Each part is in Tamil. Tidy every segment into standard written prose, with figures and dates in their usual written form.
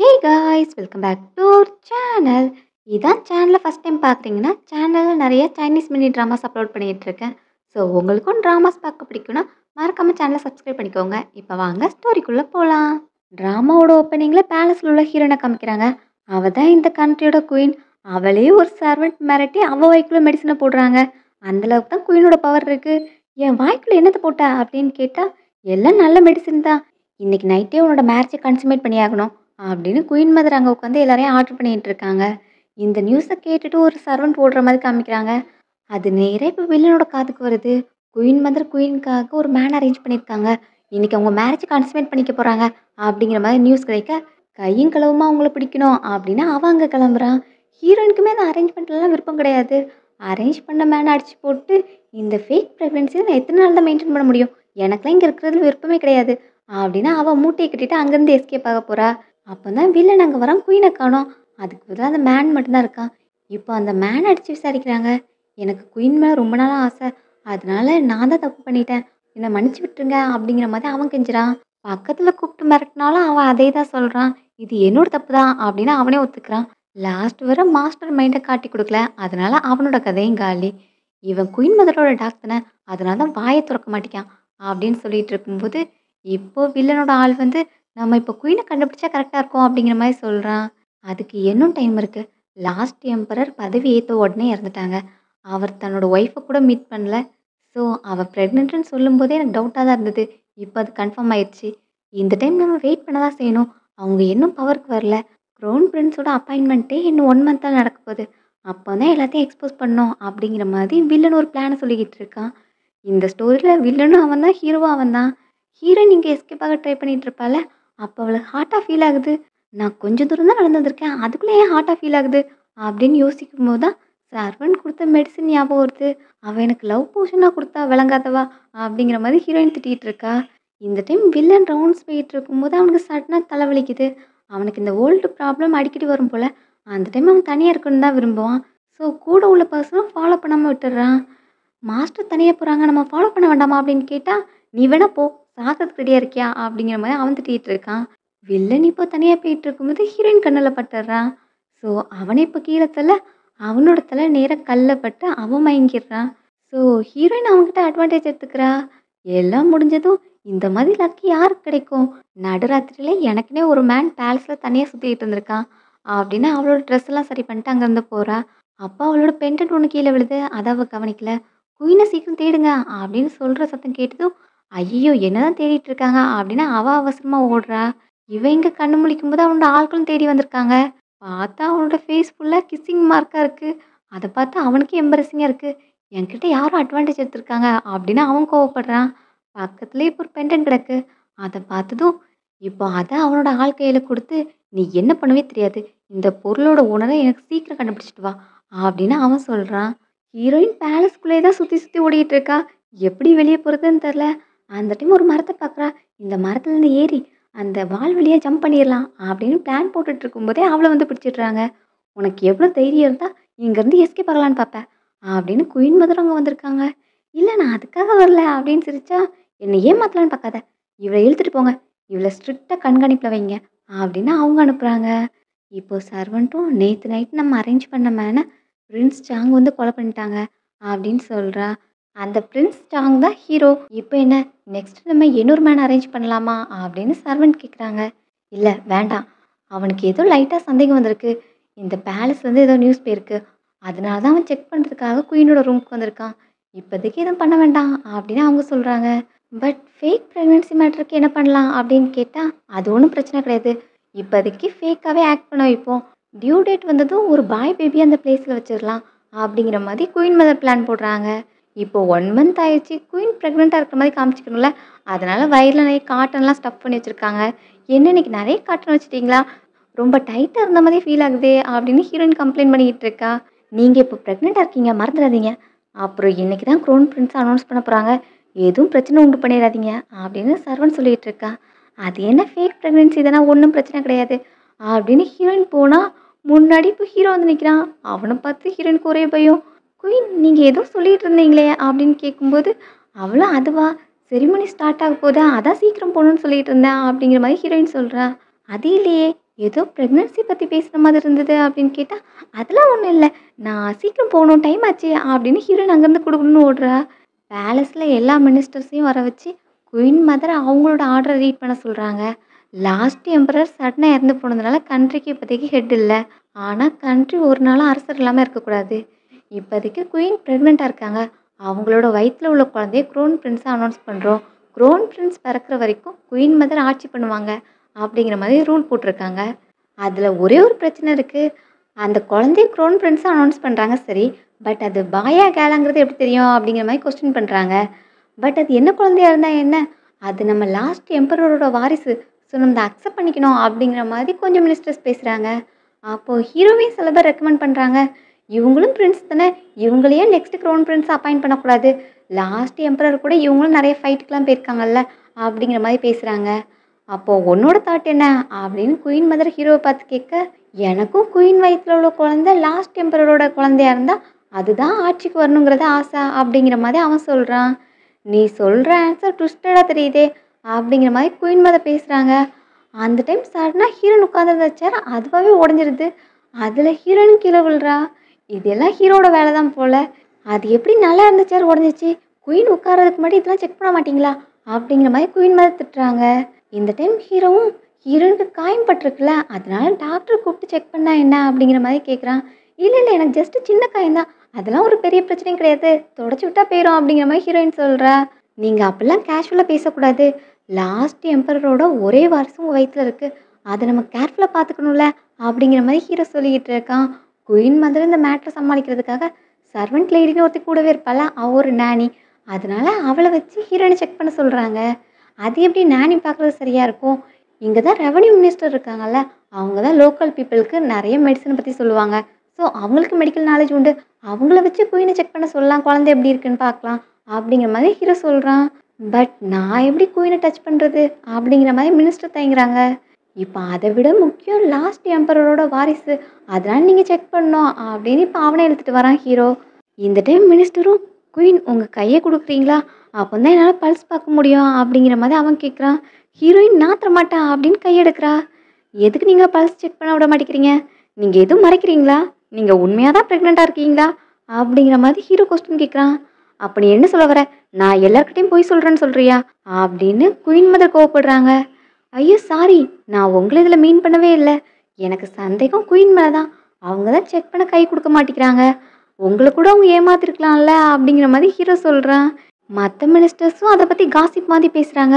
Hey guys welcome back to our channel. இதான் சேனலை ஃபஸ்ட் டைம் பார்க்குறீங்கன்னா சேனலில் நிறைய சைனீஸ் மினி ட்ராமாஸ் அப்லோட் பண்ணிகிட்டு இருக்கேன். ஸோ உங்களுக்கும் ட்ராமாஸ் பார்க்க பிடிக்கும்னா மறக்காமல் சேனலை சப்ஸ்கிரைப் பண்ணிக்கோங்க. இப்போ வாங்க ஸ்டோரிக்குள்ளே போகலாம். ட்ராமாவோட ஓப்பனிங்கில் பேலஸில் உள்ள ஹீரோனை காமிக்கிறாங்க. அவள் தான் இந்த கண்ட்ரியோட குயின். அவளே ஒரு சர்வெண்ட் மிரட்டி அவள் வாய்க்குள்ளே மெடிசனை போடுறாங்க. அந்தளவுக்கு தான் குயினோட பவர் இருக்குது. என் வாய்க்குள்ளே என்னத்தை போட்ட அப்படின்னு கேட்டால் எல்லாம் நல்ல மெடிசன் தான். இன்னைக்கு நைட்டே உன்னோட மேரேஜை கன்சூமேட் பண்ணி ஆகணும் அப்படின்னு குயின் மதர் அங்கே உட்காந்து எல்லாரையும் ஆர்டர் பண்ணிட்டு இருக்காங்க. இந்த நியூஸை கேட்டுட்டு ஒரு சர்வன்ட் ஓடுற மாதிரி காமிக்கிறாங்க. அது நேராக இப்போ வில்லனோட காதுக்கு வருது. குயின் மதர் குயினுக்காக ஒரு மேன் அரேஞ்ச் பண்ணியிருக்காங்க. இன்னைக்கு அவங்க மேரேஜ் கன்சூமேட் பண்ணிக்க போகிறாங்க அப்படிங்கிற மாதிரி நியூஸ் கிடைக்க கையும் களவுமா அவங்கள பிடிக்கணும் அப்படின்னு அவன் அங்கே கிளம்புறான். ஹீரோயினுக்குமே அந்த அரேஞ்ச்மெண்ட்லாம் விருப்பம் கிடையாது. அரேஞ்ச் பண்ண மேனை அடிச்சு போட்டு இந்த ஃபேக் ப்ரெக்னென்சியை நான் எத்தனை நாள் தான் மெயின்டைன் பண்ண முடியும், எனக்குலாம் இங்கே இருக்கிறதுல விருப்பமே கிடையாது அப்படின்னு அவள் மூட்டையை கட்டிட்டு அங்கேருந்து எஸ்கேப் ஆக போகிறா. அப்போ தான் வில்லன் அங்கே வரான். குயினை காணோம். அதுக்கு பதிலாக அந்த மேன் மட்டும்தான் இருக்கான். இப்போ அந்த மேன் அடித்து விசாரிக்கிறாங்க. எனக்கு குயின் மேலே ரொம்ப நாளாக ஆசை, அதனால நான் தான் தப்பு பண்ணிட்டேன், என்னை மன்னிச்சு விட்டுருங்க அப்படிங்கிற மாதிரி அவன் கெஞ்சுறான். பக்கத்தில் கூப்பிட்டு மிரட்டினாலும் அவன் அதே தான் சொல்கிறான். இது என்னோட தப்பு தான் அப்படின்னு அவனே ஒத்துக்கிறான். லாஸ்ட் வர மாஸ்டர் மைண்டை காட்டி கொடுக்கல, அதனால அவனோட கதையும் காலி. இவன் குயின் மதரோட டாக்டனை, அதனால தான் வாயை திறக்க மாட்டேக்கான் அப்படின்னு சொல்லிட்டு இருக்கும்போது இப்போ வில்லனோட ஆள் வந்து நம்ம இப்போ குயினை கண்டுபிடிச்சா கரெக்டாக இருக்கும் அப்படிங்கிற மாதிரி சொல்கிறான். அதுக்கு இன்னும் டைம் இருக்குது. லாஸ்ட் எம்பரர் பதவி ஏற்ற உடனே இறந்துட்டாங்க. அவர் தன்னோட ஒய்ஃபை கூட மீட் பண்ணல. ஸோ அவள் ப்ரெக்னென்ட்னு சொல்லும்போதே எனக்கு டவுட்டாக தான் இருந்தது. இப்போ அது கன்ஃபார்ம் ஆயிடுச்சு. இந்த டைம் நம்ம வெயிட் பண்ண தான் செய்யணும். அவங்க இன்னும் பவருக்கு வரல. க்ரௌன் பிரின்ஸோட அப்பாயின்மெண்ட்டே இன்னும் 1 மந்த் தான் நடக்க போகுது. அப்போ தான் எல்லாத்தையும் எக்ஸ்போஸ் பண்ணோம் அப்படிங்கிற மாதிரி வில்லன் ஒரு பிளானை சொல்லிக்கிட்டு இருக்கான். இந்த ஸ்டோரியில் வில்லனும் அவன் தான், ஹீரோவும் அவன் தான். ஹீரோயின் இங்கே எஸ்கேப் ஆக ட்ரை பண்ணிட்டு இருப்பாள். அப்போ அவளுக்கு ஹார்ட்டாக ஃபீல் ஆகுது. நான் கொஞ்சம் தூரம் தான் நடந்து வந்திருக்கேன், அதுக்குள்ளே ஏன் ஹார்ட்டாக ஃபீல் ஆகுது அப்படின்னு யோசிக்கும் போது தான் சர்வன் கொடுத்த மெடிசன் ஞாபகம் வருது. அவள் எனக்கு லவ் போஷனாக கொடுத்தா விளங்காதவா அப்படிங்கிற மாதிரி ஹீரோயின் திட்டிகிட்டு இருக்கா. இந்த டைம் வில்லன் ரவுண்ட்ஸ் போயிட்டு இருக்கும்போது அவனுக்கு சடனாக தலைவலிக்குது. அவனுக்கு இந்த ஓல்டு ப்ராப்ளம் அடிக்கடி வரும் போல். அந்த டைம் அவன் தனியாக இருக்கணும்னு தான் விரும்புவான். ஸோ கூட உள்ள பர்சனும் ஃபாலோ பண்ணாமல் விட்டுடுறான். மாஸ்டர் தனியாக போகிறாங்க, நம்ம ஃபாலோ பண்ண வேண்டாமா அப்படின்னு கேட்டால் நீ வேணா போ, சாகிறதுக்கு ரெடியாக இருக்கியா அப்படிங்கிற மாதிரி அவன் திட்டிகிட்டு இருக்கான். வில்லன் இப்போ தனியாக போயிட்டு இருக்கும்போது ஹீரோயின் கண்ணில் பட்டுடுறான். ஸோ அவனை இப்போ கீழே தள்ள அவனோட தலை நேராக கல்லில் பட்டு அவன் மயங்கிடுறான். ஸோ ஹீரோயின் அவன்கிட்ட அட்வான்டேஜ் எடுத்துக்கிறா. எல்லாம் முடிஞ்சதும் இந்த மாதிரி லக்கி யாருக்கு கிடைக்கும், நடுராத்திரியில் எனக்குன்னே ஒரு மேன் பேலஸில் தனியாக சுற்றிக்கிட்டு இருந்திருக்கான் அப்படின்னு அவளோட ட்ரெஸ் எல்லாம் சரி பண்ணிட்டு அங்கேருந்து போகிறா. அப்போ அவளோட பென்டென்ட் ஒன்று கீழே விழுது, அதை அவள் கவனிக்கல. குயினை சீக்கிரம் தேடுங்க அப்படின்னு சொல்கிற சத்தம் கேட்டதும் ஐயோ என்னதான் தேடிட்டு இருக்காங்க அப்படின்னு அவள் அவசரமாக ஓடுறா. இவன் இங்கே கண்ணு முழிக்கும்போது அவனோட ஆட்களும் தேடி வந்திருக்காங்க. பார்த்தா அவனோட ஃபேஸ் ஃபுல்லாக கிஸ்ஸிங் மார்க்காக இருக்குது. அதை பார்த்து அவனுக்கே எம்பரசிங்காக இருக்குது. என்கிட்ட யாரும் அட்வான்டேஜ் எடுத்திருக்காங்க அப்படின்னு அவன் கோவப்படுறான். பக்கத்துலேயே இப்போ ஒரு பென்டென்ட் கிடக்கு. அதை பார்த்ததும் இப்போ அதை அவனோட ஆள் கையில் கொடுத்து நீ என்ன பண்ணவே தெரியாது, இந்த பொருளோட ஓனரை எனக்கு சீக்கிரம் கண்டுபிடிச்சிட்டு வா அப்படின்னு அவன் சொல்கிறான். ஹீரோயின் பேலஸ்குள்ளே தான் சுற்றி சுற்றி ஓடிட்டு இருக்கா. எப்படி வெளியே போகிறதுன்னு தெரில. அந்த டைம் ஒரு மரத்தை பார்க்குறா. இந்த மரத்துலேருந்து ஏறி அந்த வால் வழியாக ஜம்ப் பண்ணிடலாம் அப்படின்னு பிளான் போட்டுட்டு இருக்கும்போதே அவளை வந்து பிடிச்சிடுறாங்க. உனக்கு எவ்வளோ தைரியம் இருந்தால் இங்கேருந்து எஸ்கேப் ஆகலான்னு பார்ப்பேன் அப்படின்னு குயின் மதர் அங்கே வந்திருக்காங்க. இல்லை நான் அதுக்காக வரல அப்படின்னு சிரிச்சா என்னை ஏமாத்தலான்னு பார்க்காத, இவளை இழுத்துட்டு போங்க, இவளை ஸ்ட்ரிக்டாக கண்காணிப்பில் வைங்க அப்படின்னு அவங்க அனுப்புகிறாங்க. இப்போ சர்வெண்ட்டும் நேற்று நைட் நம்ம அரேஞ்ச் பண்ண மேனை பிரின்ஸ் சாங் வந்து கொலை பண்ணிட்டாங்க அப்படின்னு சொல்கிறா. அந்த பிரின்ஸ் சாங் தான் ஹீரோ. இப்போ என்ன நெக்ஸ்ட் நம்ம இன்னொரு மேன் அரேஞ்ச் பண்ணலாமா அப்படின்னு சர்வெண்ட் கேட்குறாங்க. இல்லை வேண்டாம், அவனுக்கு ஏதோ லைட்டாக சந்தேகம் வந்திருக்கு. இந்த பேலஸ்லேருந்து ஏதோ நியூஸ் போயிருக்கு, அதனால தான் அவன் செக் பண்ணுறதுக்காக குயினோட ரூமுக்கு வந்திருக்கான். இப்போதைக்கு எதுவும் பண்ண வேண்டாம் அப்படின்னு அவங்க சொல்கிறாங்க. பட் ஃபேக் ப்ரெக்னென்சி மேட்டருக்கு என்ன பண்ணலாம் அப்படின்னு கேட்டால் அது ஒன்றும் பிரச்சனை கிடையாது. இப்போதைக்கு ஃபேக்காகவே ஆக்ட் பண்ண வைப்போம். டியூ டேட் வந்ததும் ஒரு பாய் பேபி அந்த பிளேஸில் வச்சிடலாம் அப்படிங்கிற மாதிரி குயின் மதர் பிளான் போடுறாங்க. இப்போ 1 மந்த் ஆயிடுச்சு. குயின் ப்ரெக்னெண்ட்டாக இருக்கிற மாதிரி காமிச்சிக்கணும்ல, அதனால் வயிறில் நிறைய காட்டன்லாம் ஸ்டஃப் பண்ணி வச்சுருக்காங்க. என்ன இன்னைக்கு நிறைய காட்டன் வச்சுட்டிங்களா, ரொம்ப டைட்டாக இருந்த மாதிரி ஃபீல் ஆகுதே அப்படின்னு ஹீரோயின் கம்ப்ளைண்ட் பண்ணிக்கிட்டு இருக்கா. நீங்கள் இப்போ ப்ரெக்னெண்ட்டாக இருக்கீங்க மறந்துடாதீங்க, அப்புறம் இன்றைக்கி தான் க்ரௌன் பிரின்ஸ் அனௌன்ஸ் பண்ண போகிறாங்க, எதுவும் பிரச்சனை உண்டு பண்ணிடாதீங்க அப்படின்னு சர்வன் சொல்லிகிட்டு இருக்கா. அது என்ன ஃபேக் ப்ரெக்னென்சி தானே, ஒன்றும் பிரச்சனை கிடையாது அப்படின்னு ஹீரோயின் போனால் முன்னாடி இப்போ ஹீரோ வந்து நிற்கிறான். அவனை பார்த்து ஹீரோயினுக்கு ஒரே பயம். குயின் நீங்கள் ஏதோ சொல்லிகிட்டு இருந்தீங்களே அப்படின்னு கேட்கும்போது அவளும் அதுவா, செரிமனி ஸ்டார்ட் ஆக போதா, அதான் சீக்கிரம் போகணுன்னு சொல்லிட்டு இருந்தேன் அப்படிங்கிற மாதிரி ஹீரோயின் சொல்கிறா. அது இல்லையே, ஏதோ ப்ரெக்னன்சி பத்தி பேசுற மாதிரி இருந்தது அப்படின்னு கேட்டா, "அதெல்லாம் ஒண்ணும் இல்ல. நான் சீக்கிரம் போணும். டைம் ஆச்சு" அப்படின்னு ஹீரோயின் அங்கேருந்து குடுகுடுன்னு ஓடுறா. பேலஸ்ல எல்லா மினிஸ்டர்ஸையும் வர வச்சு, குயின் மதர் அவங்களோட ஆர்டர ரீட் பண்ண சொல்றாங்க. லாஸ்ட் எம்பரர் சடனா இறந்து போனதுனால கண்ட்ரிக்கு இப்போதைக்கு ஹெட் இல்ல. ஆனா கண்ட்ரி ஒரு நாளும் அரசர் இல்லாம இருக்கக்கூடாது. இப்போதைக்கு குயின் பிரெக்னென்ட்டா இருக்காங்க. அவங்களோட வயித்துல உள்ள குழந்தைய க்ரோன் பிரின்ஸா அனௌன்ஸ் பண்றோம். க்ரோன் பிரின்ஸ் பிறக்கிற வரைக்கும் குயின் மதர் ஆட்சி பண்ணுவாங்க. அப்படிங்கிற மாதிரி ரூல் போட்டிருக்காங்க. அதில ஒரே ஒரு பிரச்சனை இருக்கு. அந்த குழந்தைய க்ரௌன் பிரின்ஸா அனௌன்ஸ் பண்றாங்க சரி. பட் அது பாயா கேர்ளாங்கிறது எப்படி தெரியும்? அப்படிங்கிற மாரி கொஸ்டின் பண்றாங்க. பட் அது என்ன குழந்தையா இருந்தா என்ன? அது நம்ம லாஸ்ட் எம்பரரோட வாரிசு. ஸோ நம்ம அத அக்செப்ட் பண்ணிக்கணும் அப்படிங்கிற மாதிரி கொஞ்சம் மினிஸ்டர்ஸ் பேசுறாங்க. அப்போ ஹீரோவையும் சில பேர் ரெக்கமெண்ட் பண்றாங்க. இவங்களும் பிரின்ஸ் தானே. இவங்களையே நெக்ஸ்ட் க்ரௌன் பிரின்ஸா அப்பாயிண்ட் பண்ணக்கூடாது. லாஸ்ட் எம்பரர் கூட இவங்களும் நிறைய ஃபைட்டுக்குலாம் போயிருக்காங்கல்ல. அப்படிங்கிற மாரி பேசுறாங்க. அப்போ உன்னோட தாட் என்ன? அப்படின்னு குயின் மதர் ஹீரோவ பார்த்து கேட்க, எனக்கும் குயின் வயித்துல உள்ள குழந்தை லாஸ்ட் எம்பரரோட குழந்தையா இருந்தா, அதுதான் ஆட்சிக்கு வரணுங்கிறது ஆசை அப்படிங்கிற மாதிரி அவன் சொல்றான். நீ சொல்ற ஆன்சர் ட்விஸ்டடா தெரியுதே அப்படிங்கிற மாதிரி குயின் மதர் பேசுறாங்க. அந்த டைம் சடனா ஹீரோயின் உட்காந்துருந்த சேர் அதுவாகவே உடஞ்சிருது. அதுல ஹீரோயின் கீழே விழுறா. இதெல்லாம் ஹீரோட வேலை தான் போல. அது எப்படி நல்லா இருந்த சேர் உடஞ்சிச்சு? குயின் உட்கார்றதுக்கு முன்னாடி இதெல்லாம் செக் பண்ண மாட்டீங்களா? அப்படிங்கிற மாதிரி குயின் மதர் திட்டுறாங்க. இந்த டைம் ஹீரோவும் ஹீரோயினுக்கு காயம் பட்டிருக்குல்ல, அதனால டாக்டர கூப்பிட்டு செக் பண்ணா என்ன அப்படிங்கிற மாதிரி கேட்குறான். இல்லை இல்லை எனக்கு ஜஸ்ட் சின்ன காயம் தான். அதெல்லாம் ஒரு பெரிய பிரச்சனையும் கிடையாது. தொடச்சி விட்டா போயிடும் அப்படிங்கிற மாதிரி ஹீரோயின் சொல்கிறா. நீங்கள் அப்படிலாம் கேஷுவலாக பேசக்கூடாது. லாஸ்ட் எம்பரரோட ஒரே வாரிசும் உங்கள் வயிற்றுல இருக்குது. அதை நம்ம கேர்ஃபுல்லாக பார்த்துக்கணும்ல அப்படிங்கிற மாதிரி ஹீரோ சொல்லிக்கிட்டு இருக்கான். குயின் மதர் இந்த மேட்ரை சமாளிக்கிறதுக்காக சர்வெண்ட் லேடின்னு ஒருத்தி கூடவே இருப்பாள். அவ ஒரு நானி. அதனால அவளை வச்சு ஹீரோயினை செக் பண்ண சொல்கிறாங்க. அது எப்படி நானி பார்க்குறது சரியா இருக்கும்? இங்க தான் ரெவென்யூ மினிஸ்டர் இருக்காங்கல்ல, அவங்க தான் லோக்கல் பீப்பிளுக்கு நெறைய மெடிசன பத்தி சொல்லுவாங்க. ஸோ அவங்களுக்கு மெடிக்கல் நாலேட்ஜ் உண்டு. அவங்கள வச்சு குயின செக் பண்ண சொல்லலாம். குழந்தை எப்படி இருக்குன்னு பார்க்கலாம். அப்படிங்கிற மாதிரி ஹீரோ சொல்றான். பட் நான் எப்படி குயின டச் பண்றது? அப்படிங்கிற மாதிரி மினிஸ்டர் தயங்குறாங்க. இப்ப அத விட முக்கியம் லாஸ்ட் எம்பரரோட வாரிசு. அதனால நீங்க செக் பண்ணணும் அப்படின்னு இப்ப அவன இழுத்துட்டு வரான் ஹீரோ. இந்த டைம் மினிஸ்டரும் குயின் உங்க கைய குடுக்குறீங்களா? அப்பந்தான் என்னால பல்ஸ் பார்க்க முடியும் அப்படிங்கிற மாதிரி அவன் கேட்குறான். ஹீரோயின் நான் தரமாட்டேன் அப்படின்னு கையெடுக்கிறா. எதுக்கு நீங்க பல்ஸ் செக் பண்ண விட மாட்டேங்கிறீங்க? நீங்க எதுவும் மறைக்கிறீங்களா? நீங்க உண்மையா தான் பிரெக்னென்ட்டா இருக்கீங்களா? அப்படிங்கிற மாதிரி ஹீரோ கொஸ்டின் கேட்குறான். அப்ப நீ என்ன சொல்ல வர? நான் எல்லார்கிட்டயும் பொய் சொல்றேன்னு சொல்றியா? அப்படின்னு குயின் மதர் கோவப்படுறாங்க. ஐயோ சாரி, நான் உங்கள இதில் மீன் பண்ணவே இல்லை. எனக்கு சந்தேகம் குயின் மேலே தான். அவங்க தான் செக் பண்ண கை கொடுக்க மாட்டேங்கிறாங்க. உங்களை கூட அவங்க ஏமாத்திருக்கலாம்ல அப்படிங்கிற மாதிரி ஹீரோ சொல்கிறான். மற்ற மினிஸ்டர்ஸும் அதை பற்றி காசிப் மாதிரி பேசுகிறாங்க.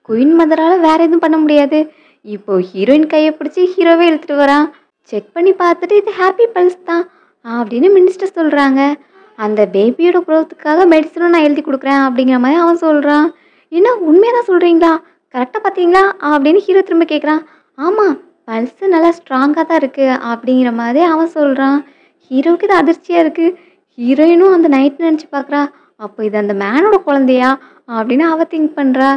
குயின் மதரால் வேற எதுவும் பண்ண முடியாது. இப்போ ஹீரோயின் கையை பிடிச்சி ஹீரோவே இழுத்துட்டு வரான். செக் பண்ணி பார்த்துட்டு இது ஹாப்பி பல்ஸ் தான் அப்படின்னு மினிஸ்டர் சொல்கிறாங்க. அந்த பேபியோட க்ரோத்துக்காக மெடிசனும் நான் எழுதி கொடுக்குறேன் அப்படிங்கிற மாதிரி அவன் சொல்கிறான். என்ன உண்மையாக தான் சொல்கிறீங்களா? கரெக்டாக பார்த்தீங்களா அப்படின்னு ஹீரோ திரும்ப கேட்குறான். ஆமாம், பல்ஸு நல்லா ஸ்ட்ராங்காக தான் இருக்குது அப்படிங்கிற மாதிரி அவன் சொல்கிறான். ஹீரோவுக்கு இது அதிர்ச்சியாக இருக்குது. ஹீரோயினும் அந்த நைட் நினச்சி பார்க்குறா. அப்போ இது அந்த மேனோட குழந்தையா அப்படின்னு அவ திங்க் பண்ணுறா.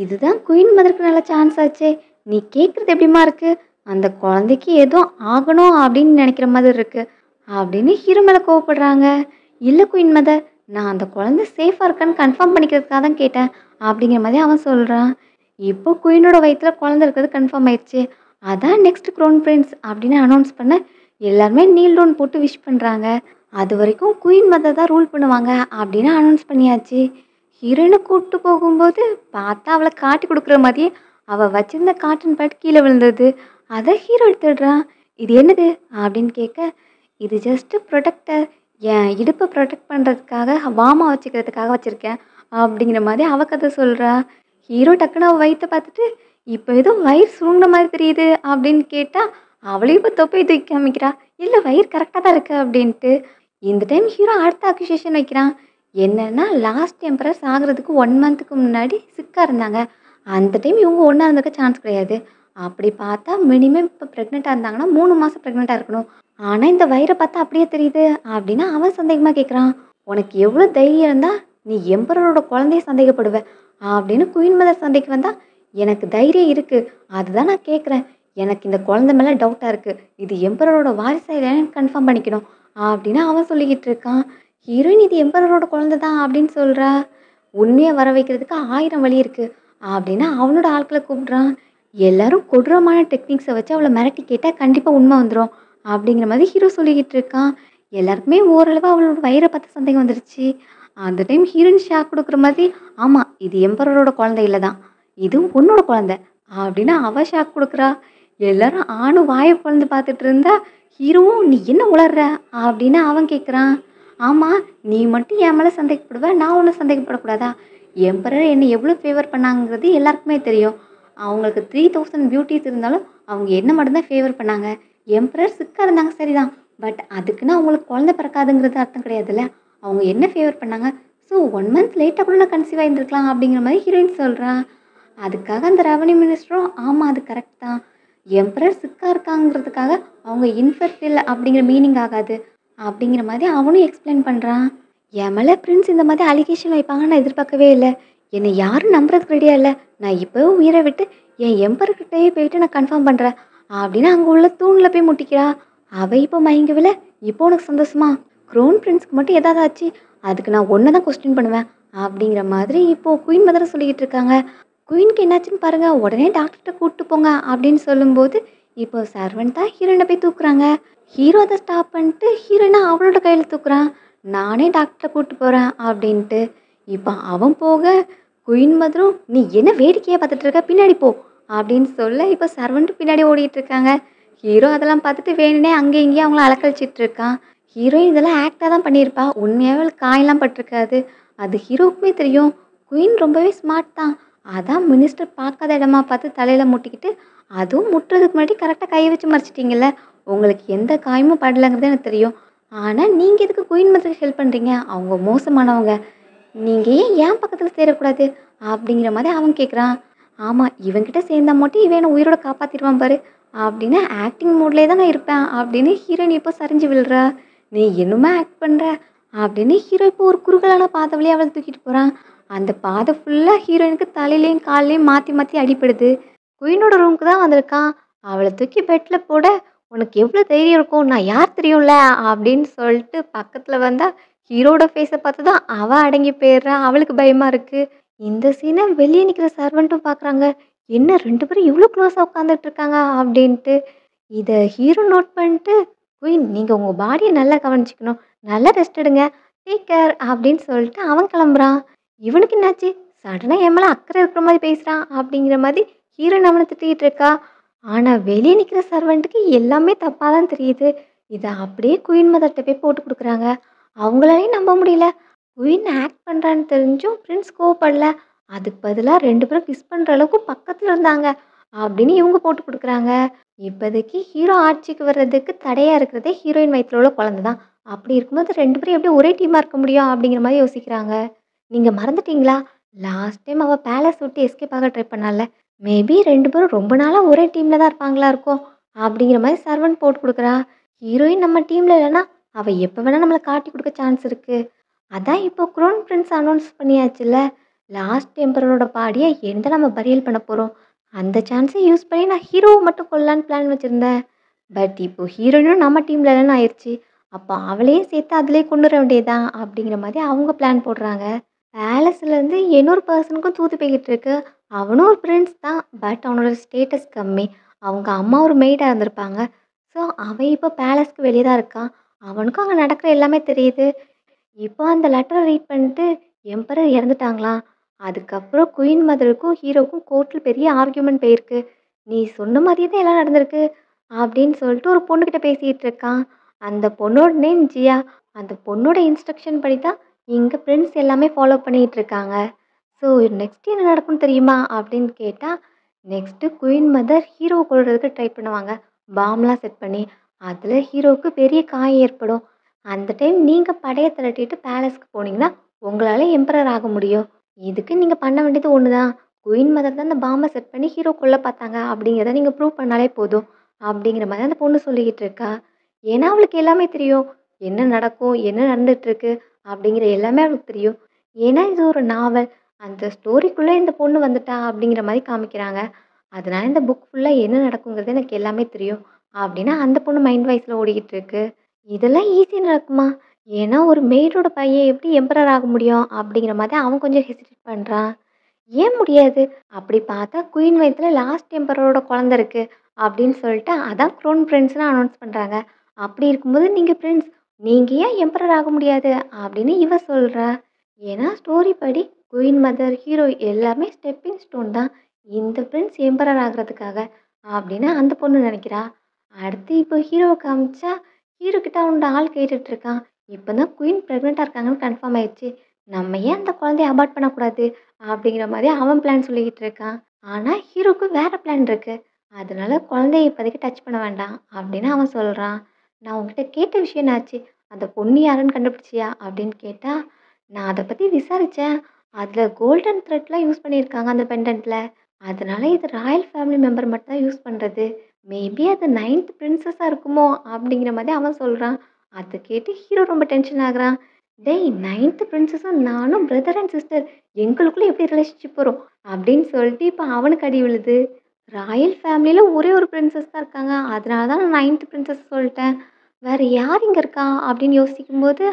இதுதான் குயின் மதருக்கு நல்ல சான்ஸ் ஆச்சே. நீ கேட்குறது எப்படிமா இருக்குது? அந்த குழந்தைக்கு ஏதோ ஆகணும் அப்படின்னு நினைக்கிற மாதிரி இருக்குது அப்படின்னு ஹீரோ மேலே கோவப்படுறாங்க. இல்லை குயின் மதர், நான் அந்த குழந்தை சேஃபாக இருக்கான்னு கன்ஃபார்ம் பண்ணிக்கிறதுக்காக தான் கேட்டேன் அப்படிங்கிற மாதிரி அவன் சொல்கிறான். இப்போ குயினோட வயிற்றுல குழந்தை இருக்கிறது கன்ஃபார்ம் ஆயிடுச்சு. அதான் நெக்ஸ்ட் க்ரௌன் பிரின்ஸ் அப்படின்னு அனௌன்ஸ் பண்ண எல்லாருமே நீல் டவுன் போட்டு விஷ் பண்ணுறாங்க. அது வரைக்கும் குயின் மதர் தான் ரூல் பண்ணுவாங்க அப்படின்னு அனௌன்ஸ் பண்ணியாச்சு. ஹீரோயினை கூப்பிட்டு போகும்போது பார்த்தா அவளை காட்டி கொடுக்குற மாதிரியே அவள் வச்சிருந்த காட்டன் பேட் கீழே விழுந்தது. அதை ஹீரோ எடுத்துடுறான். இது என்னது அப்படின்னு கேட்க, இது ஜஸ்ட் ப்ரொடெக்டர், என் இடுப்பை ப்ரொடெக்ட் பண்ணுறதுக்காக வார்மாக வச்சுக்கிறதுக்காக வச்சுருக்கேன் அப்படிங்கிற மாதிரி அவ கதை சொல்கிறா. ஹீரோ டக்குன்னு அவள் வயிற்ற பார்த்துட்டு இப்போ ஏதோ வயிறு சுருங்கின மாதிரி தெரியுது அப்படின்னு கேட்டால் அவளையும் இப்போ தொப்பை தூக்கி காமிக்கிறா. இல்லை வயிறு கரெக்டாக தான் இருக்கு அப்படின்ட்டு. இந்த டைம் ஹீரோ அடுத்த அக்யூசேஷன் வைக்கிறான். என்னன்னா லாஸ்ட் எம்பரர் சாகிறதுக்கு 1 மந்த்துக்கு முன்னாடி சிக்காக இருந்தாங்க. அந்த டைம் இவங்க ஒன்றா இருந்துக்க சான்ஸ் கிடையாது. அப்படி பார்த்தா மினிமம் இப்போ ப்ரெக்னெண்ட்டாக இருந்தாங்கன்னா 3 மாதம் ப்ரெக்னெண்ட்டாக இருக்கணும். ஆனால் இந்த வயிறை பார்த்தா அப்படியே தெரியுது அப்படின்னு அவன் சந்தேகமாக கேட்குறான். உனக்கு எவ்வளோ தைரியம் இருந்தால் நீ எம்பரரோட குழந்தைய சந்தேகப்படுவ அப்படின்னு குயின் மதர் சண்டைக்கு வந்தால், எனக்கு தைரியம் இருக்குது, அதுதான் நான் கேட்குறேன். எனக்கு இந்த குழந்தை மேலே டவுட்டாக இருக்குது. இது எம்பரரோட வாரிசா இல்லைன்னு கன்ஃபார்ம் பண்ணிக்கணும் அப்படின்னு அவன் சொல்லிக்கிட்டு இருக்கான். ஹீரோயின் இது எம்பரரோட குழந்தை தான் அப்படின்னு சொல்கிறா. உண்மையை வர வைக்கிறதுக்கு 1000 வழி இருக்குது அப்படின்னு அவனோட ஆட்களை கூப்பிட்றான். எல்லாரும் கொடூரமான டெக்னிக்ஸை வச்சு அவளை மிரட்டி கேட்டால் கண்டிப்பாக உண்மை வந்துடும் அப்படிங்கிற மாதிரி ஹீரோ சொல்லிக்கிட்டு இருக்கான். எல்லாருக்குமே ஓரளவு அவளோட வயிறை பார்த்து சந்தேகம் வந்துருச்சு. அந்த டைம் ஹீரோயின் ஷாக் கொடுக்குற மாதிரி, ஆமாம் இது எம்பரரோட குழந்தை இல்லை தான், இது உன்னோட குழந்தை அப்படின்னு அவ ஷாக் கொடுக்குறா. எல்லாரும் ஆணும் வாயை பொழந்து பார்த்துட்டு இருந்தா, ஹீரோவும் நீ என்ன உளர்ற அப்படின்னு அவன் கேட்குறான். ஆமாம், நீ மட்டும் என் மேலே சந்தேகப்படுவ, நான் ஒன்றும் சந்தேகப்படக்கூடாதா? எம்பரர் என்னை எவ்வளோ ஃபேவர் பண்ணாங்கிறது எல்லாருக்குமே தெரியும். அவங்களுக்கு 3000 பியூட்டிஸ் இருந்தாலும் அவங்க என்ன மட்டும்தான் ஃபேவர் பண்ணாங்க. எம்பரர் சிக்கா இருந்தாங்க சரிதான், பட் அதுக்குன்னு அவங்களுக்கு குழந்தை பிறக்காதுங்கிறது அர்த்தம் கிடையாதுல்ல. அவங்க என்ன ஃபேவர் பண்ணாங்க? ஸோ 1 மந்த் லேட்டாக கூட நான் கன்சீவ் ஆகியிருந்துருக்கலாம் அப்படிங்கிற மாதிரி ஹீரோயின் சொல்கிறான். அதுக்காக அந்த ரெவன்யூ மினிஸ்டரும் ஆமாம் அது கரெக்ட் தான், எம்பரர் சிக்கா இருக்காங்கிறதுக்காக அவங்க இன்ஃபெர்டில் அப்படிங்கிற மீனிங் ஆகாது அப்படிங்கிற மாதிரி அவனும் எக்ஸ்பிளைன் பண்ணுறான். என் மேலே பிரின்ஸ் இந்த மாதிரி அலிகேஷன் வைப்பாங்கன்னு நான் எதிர்பார்க்கவே இல்லை. என்னை யாரும் நம்புறதுக்கு ரெடியாக இல்லை. நான் இப்போவே உயிரை விட்டு என் எம்பர்கிட்டயே போயிட்டு நான் கன்ஃபார்ம் பண்ணுறேன் அப்படின்னு அங்கே உள்ள தூணில் போய் முட்டிக்கிறா. அவள் இப்போ மயங்கவில்லை. இப்போ உனக்கு சந்தோஷமா? க்ரோன் பிரின்ஸ்க்கு மட்டும் ஏதாவது ஆச்சு, அதுக்கு நான் ஒன்று தான் கொஸ்டின் பண்ணுவேன் அப்படிங்கிற மாதிரி இப்போது குயின் மதரை சொல்லிக்கிட்டு இருக்காங்க. குயினுக்கு என்னாச்சுன்னு பாருங்கள், உடனே டாக்டர்கிட்ட கூப்பிட்டு போங்க அப்படின்னு சொல்லும்போது இப்போ சர்வன்ட் தான் ஹீரோயினை போய் தூக்குறாங்க. ஹீரோ அதை ஸ்டாப் பண்ணிட்டு ஹீரோயினை அவளோட கையில் தூக்குறான். நானே டாக்டரை கூப்பிட்டு போகிறேன் அப்படின்ட்டு. இப்போ அவன் போக குயின் மதரும் நீ என்ன வேடிக்கையாக பார்த்துட்டு இருக்க, பின்னாடி போ அப்படின்னு சொல்ல இப்போ சர்வன்ட்டு பின்னாடி ஓடிட்டு இருக்காங்க. ஹீரோ அதெல்லாம் பார்த்துட்டு வேணுனே அங்கே இங்கேயும் அவங்கள அலக்கழிச்சிட்டு இருக்கான். ஹீரோயின் இதெல்லாம் ஆக்டாக தான் பண்ணியிருப்பா, உண்மையாகவே காயெல்லாம் பட்டிருக்காது. அது ஹீரோவுக்குமே தெரியும். குயின் ரொம்பவே ஸ்மார்ட் தான். அதான் மினிஸ்டர் பார்க்காத இடமா பார்த்து தலையில் முட்டிக்கிட்டு, அதுவும் முட்டுறதுக்கு முன்னாடி கரெக்டாக கையை வச்சு மறைச்சிட்டிங்கல்ல, உங்களுக்கு எந்த காயமும் படலைங்கிறது எனக்கு தெரியும். ஆனால் நீங்கள் எதுக்கு குயின் மதருக்கு ஹெல்ப் பண்ணுறீங்க? அவங்க மோசமானவங்க, நீங்கள் ஏன் பக்கத்தில் சேரக்கூடாது அப்படிங்கிற மாதிரி அவன் கேட்குறான். ஆமாம், இவன்கிட்ட சேர்ந்தா மட்டும் இவன் என்னை உயிரோட காப்பாற்றிடுவான் பாரு அப்படின்னு ஆக்டிங் மூட்லேயே தான் நான் இருப்பேன் அப்படின்னு ஹீரோயின் இப்போ சரிஞ்சு விழுறா. நீ என்னமே ஆக்ட் பண்ணுற அப்படின்னு ஹீரோ இப்போ ஒரு குறுகலான பாதை வழியாக அவளை தூக்கிட்டு போகிறான். அந்த பாதை ஃபுல்லாக ஹீரோயினுக்கு தலையிலையும் கால்லையும் மாற்றி மாற்றி அடிப்படுது. குயினோட ரூமுக்கு தான் வந்திருக்கான். அவளை தூக்கி பெட்டில் போட, உனக்கு எவ்வளோ தைரியம் இருக்கும், நான் யார் தெரியும்ல அப்படின்னு சொல்லிட்டு பக்கத்தில் வந்தால் ஹீரோட ஃபேஸை பார்த்து தான் அவள் அடங்கி போயிடுறா. அவளுக்கு பயமாக இருக்குது. இந்த சீனை வெளியே நிற்கிற சர்வெண்ட்டும் பார்க்குறாங்க. என்ன 2 பேரும் இவ்வளோ க்ளோஸாக உட்காந்துட்டு இருக்காங்க அப்படின்ட்டு. இதை ஹீரோ நோட் பண்ணிட்டு, குயின் நீங்கள் உங்கள் பாடியை நல்லா கவனிச்சிக்கணும், நல்லா ரெஸ்ட் எடுங்க, டேக் கேர் அப்படின்னு சொல்லிட்டு அவன் கிளம்புறான். இவனுக்கு என்னாச்சு, சடனாக என் மேலே அக்கறை இருக்கிற மாதிரி பேசுகிறான் அப்படிங்கிற மாதிரி ஹீரோயின் அவனை திட்டிகிட்டு இருக்கா. ஆனால் வெளியே நிற்கிற சர்வெண்ட்டுக்கு எல்லாமே தப்பாக தான் தெரியுது. இதை அப்படியே குயின் மதர்கிட்ட போய் போட்டு கொடுக்குறாங்க. அவங்களாலையும் நம்ப முடியல. குயின் ஆக்ட் பண்ணுறான்னு தெரிஞ்சும் பிரின்ஸ் கோவப்படல. அதுக்கு பதிலாக 2 பேரும் கிஸ் பண்ணுற அளவுக்கு பக்கத்தில் இருந்தாங்க அப்படின்னு இவங்க போட்டு கொடுக்குறாங்க. இப்போதைக்கு ஹீரோ ஆட்சிக்கு வர்றதுக்கு தடையாக இருக்கிறதே ஹீரோயின் வயிற்றில் உள்ள குழந்தை தான். அப்படி இருக்கும்போது 2 பேரும் எப்படி ஒரே டீமாக இருக்க முடியும் அப்படிங்கிற மாதிரி யோசிக்கிறாங்க. நீங்கள் மறந்துட்டீங்களா, லாஸ்ட் டைம் அவள் பேலஸ் விட்டு எஸ்கேப் ஆக ட்ரை பண்ணால, மேபி 2 பேரும் ரொம்ப நாளாக ஒரே டீமில் தான் இருப்பாங்களா இருக்கும் அப்படிங்கிற மாதிரி சர்வன்ட் போட்டு கொடுக்குறா. ஹீரோயின் நம்ம டீமில் இல்லைன்னா அவள் எப்போ வேணால் நம்மளை காட்டி கொடுக்க சான்ஸ் இருக்குது. அதான் இப்போ க்ரோன் பிரின்ஸ் அனௌன்ஸ் பண்ணியாச்சுல்ல, லாஸ்ட் எம்பரரோட பாடியை எந்த நம்ம பரியல் பண்ண போகிறோம். அந்த சான்ஸை யூஸ் பண்ணி நான் ஹீரோவை மட்டும் கொல்லலான்னு பிளான் வச்சுருந்தேன். பட் இப்போ ஹீரோயினும் நம்ம டீமில் இல்லைன்னு ஆயிடுச்சு. அப்போ அவளையும் சேர்த்து அதிலே கொண்டு வர வேண்டியதுதான் அப்படிங்கிற மாதிரி அவங்க பிளான் போடுறாங்க. பேலஸ்லேருந்து இன்னொரு பர்சனுக்கும் தூத்து போய்கிட்டு இருக்கு. அவனும் ஒரு பிரின்ஸ் தான், பட் அவனோட ஸ்டேட்டஸ் கம்மி. அவங்க அம்மா ஒரு மெய்டாக இருந்திருப்பாங்க. ஸோ அவன் இப்போ பேலஸ்க்கு வெளியே தான் இருக்கான். அவனுக்கும் அங்கே நடக்கிற எல்லாமே தெரியுது. இப்போ அந்த லெட்டரை ரீட் பண்ணிட்டு எம்பரர் இறந்துட்டாங்களாம். அதுக்கப்புறம் குயின் மதருக்கும் ஹீரோக்கும் கோர்ட்டில் பெரிய ஆர்கியூமெண்ட் போயிருக்கு. நீ சொன்ன மாதிரியே தான் எல்லாம் நடந்திருக்கு அப்படின்னு சொல்லிட்டு ஒரு பொண்ணுக்கிட்ட பேசிகிட்டு இருக்கான். அந்த பொண்ணோட நேம் ஜியா. அந்த பொண்ணோட இன்ஸ்ட்ரக்ஷன் படி தான் இங்கே பிரின்ஸ் எல்லாமே ஃபாலோ பண்ணிகிட்டு இருக்காங்க. ஸோ நெக்ஸ்ட் என்ன நடக்கும்னு தெரியுமா அப்படின்னு கேட்டால், நெக்ஸ்ட்டு குயின் மதர் ஹீரோவை கொல்றதுக்கு ட்ரை பண்ணுவாங்க, பாம்லாம் செட் பண்ணி. அதில் ஹீரோவுக்கு பெரிய காயம் ஏற்படும். அந்த டைம் நீங்கள் படையை திரட்டிட்டு பேலஸ்க்கு போனீங்கன்னா உங்களால் எம்பரர் ஆக முடியும். இதுக்கு நீங்கள் பண்ண வேண்டியது ஒன்று தான், குயின் மதர் தான் அந்த பாம்பை செட் பண்ணி ஹீரோ கொல்ல பார்த்தாங்க அப்படிங்கிறத நீங்கள் ப்ரூவ் பண்ணாலே போதும் அப்படிங்கிற மாதிரி அந்த பொண்ணு சொல்லிக்கிட்டு இருக்கா. ஏன்னா அவளுக்கு எல்லாமே தெரியும், என்ன நடக்கும், என்ன நடந்துட்டுருக்கு அப்படிங்கிற எல்லாமே அவளுக்கு தெரியும். ஏன்னா இது ஒரு நாவல், அந்த ஸ்டோரிக்குள்ளே இந்த பொண்ணு வந்துட்டா அப்படிங்கிற மாதிரி காமிக்கிறாங்க. அதனால இந்த புக் ஃபுல்லாக என்ன நடக்குங்கிறது எனக்கு எல்லாமே தெரியும் அப்படின்னா அந்த பொண்ணு மைண்ட் வாய்ஸில் ஓடிக்கிட்டு இருக்கு. இதெல்லாம் ஈஸியாக நடக்குமா? ஏன்னா ஒரு மெய்டோட பையன் எப்படி எம்பரர் ஆக முடியும் அப்படிங்கிற மாதிரி அவன் கொஞ்சம் ஹெசிடேட் பண்ணுறான். ஏன் முடியாது? அப்படி பார்த்தா குயின் வயித்துல லாஸ்ட் எம்பரரோட குழந்தை இருக்கு அப்படின்னு சொல்லிட்டு அதான் க்ரௌன் பிரின்ஸ்ன்னு அனௌன்ஸ் பண்றாங்க. அப்படி இருக்கும்போது நீங்க பிரின்ஸ், நீங்க ஏன் எம்பரர் ஆக முடியாது? அப்படின்னு இவ சொல்றா. ஏன்னா ஸ்டோரி படி குயின் மதர், ஹீரோ எல்லாமே ஸ்டெப்பிங் ஸ்டோன் தான். இந்த பிரின்ஸ் எம்பரர் ஆகுறதுக்காக அப்படின்னு அந்த பொண்ணு நினைக்கிறா. அடுத்து இப்போ ஹீரோவ காமிச்சா, ஹீரோ கிட்ட அவனோட ஆள் கேட்டுட்டு இருக்கான். இப்பதான் குயின் பிரெக்னென்ட்டா இருக்காங்கன்னு கன்ஃபார்ம் ஆயிடுச்சு. நம்ம ஏன் அந்த குழந்தைய அபார்ட் பண்ணக்கூடாது? அப்படிங்கிற மாதிரி அவன் பிளான் சொல்லிக்கிட்டு இருக்கான். ஆனா ஹீரோக்கு வேற பிளான் இருக்கு. அதனால குழந்தைய இப்போதைக்கு டச் பண்ண வேண்டாம் அப்படின்னு அவன் சொல்றான். நான் உன்கிட்ட கேட்ட விஷயம் என்னாச்சு? அந்த பொண்ணு யாருன்னு கண்டுபிடிச்சியா? அப்படின்னு கேட்டா, நான் அதை பத்தி விசாரிச்சேன். அதுல கோல்டன் த்ரெட்லாம் யூஸ் பண்ணியிருக்காங்க அந்த பெண்டன்ட்ல. அதனால இது ராயல் ஃபேமிலி மெம்பர் மட்டும் தான் யூஸ் பண்றது. மேபி அது 9த் பிரின்சஸா இருக்குமோ? அப்படிங்கிற மாதிரி அவன் சொல்றான். அதை கேட்டு ஹீரோ ரொம்ப டென்ஷன் ஆகுறான். டேய் 9த் பிரின்சஸும் நானும் பிரதர் அண்ட் சிஸ்டர். எங்களுக்குள்ள எப்படி ரிலேஷன்ஷிப் வரும்? அப்படின்னு சொல்லிட்டு இப்ப அவனுக்கு அடி விழுது. ராயல் ஃபேமிலில ஒரே ஒரு பிரின்சஸ் தான் இருக்காங்க. அதனால தான் நான் 9த் பிரின்சஸ் சொல்லிட்டேன். வேற யார் இங்க இருக்கா? அப்படின்னு யோசிக்கும்போது,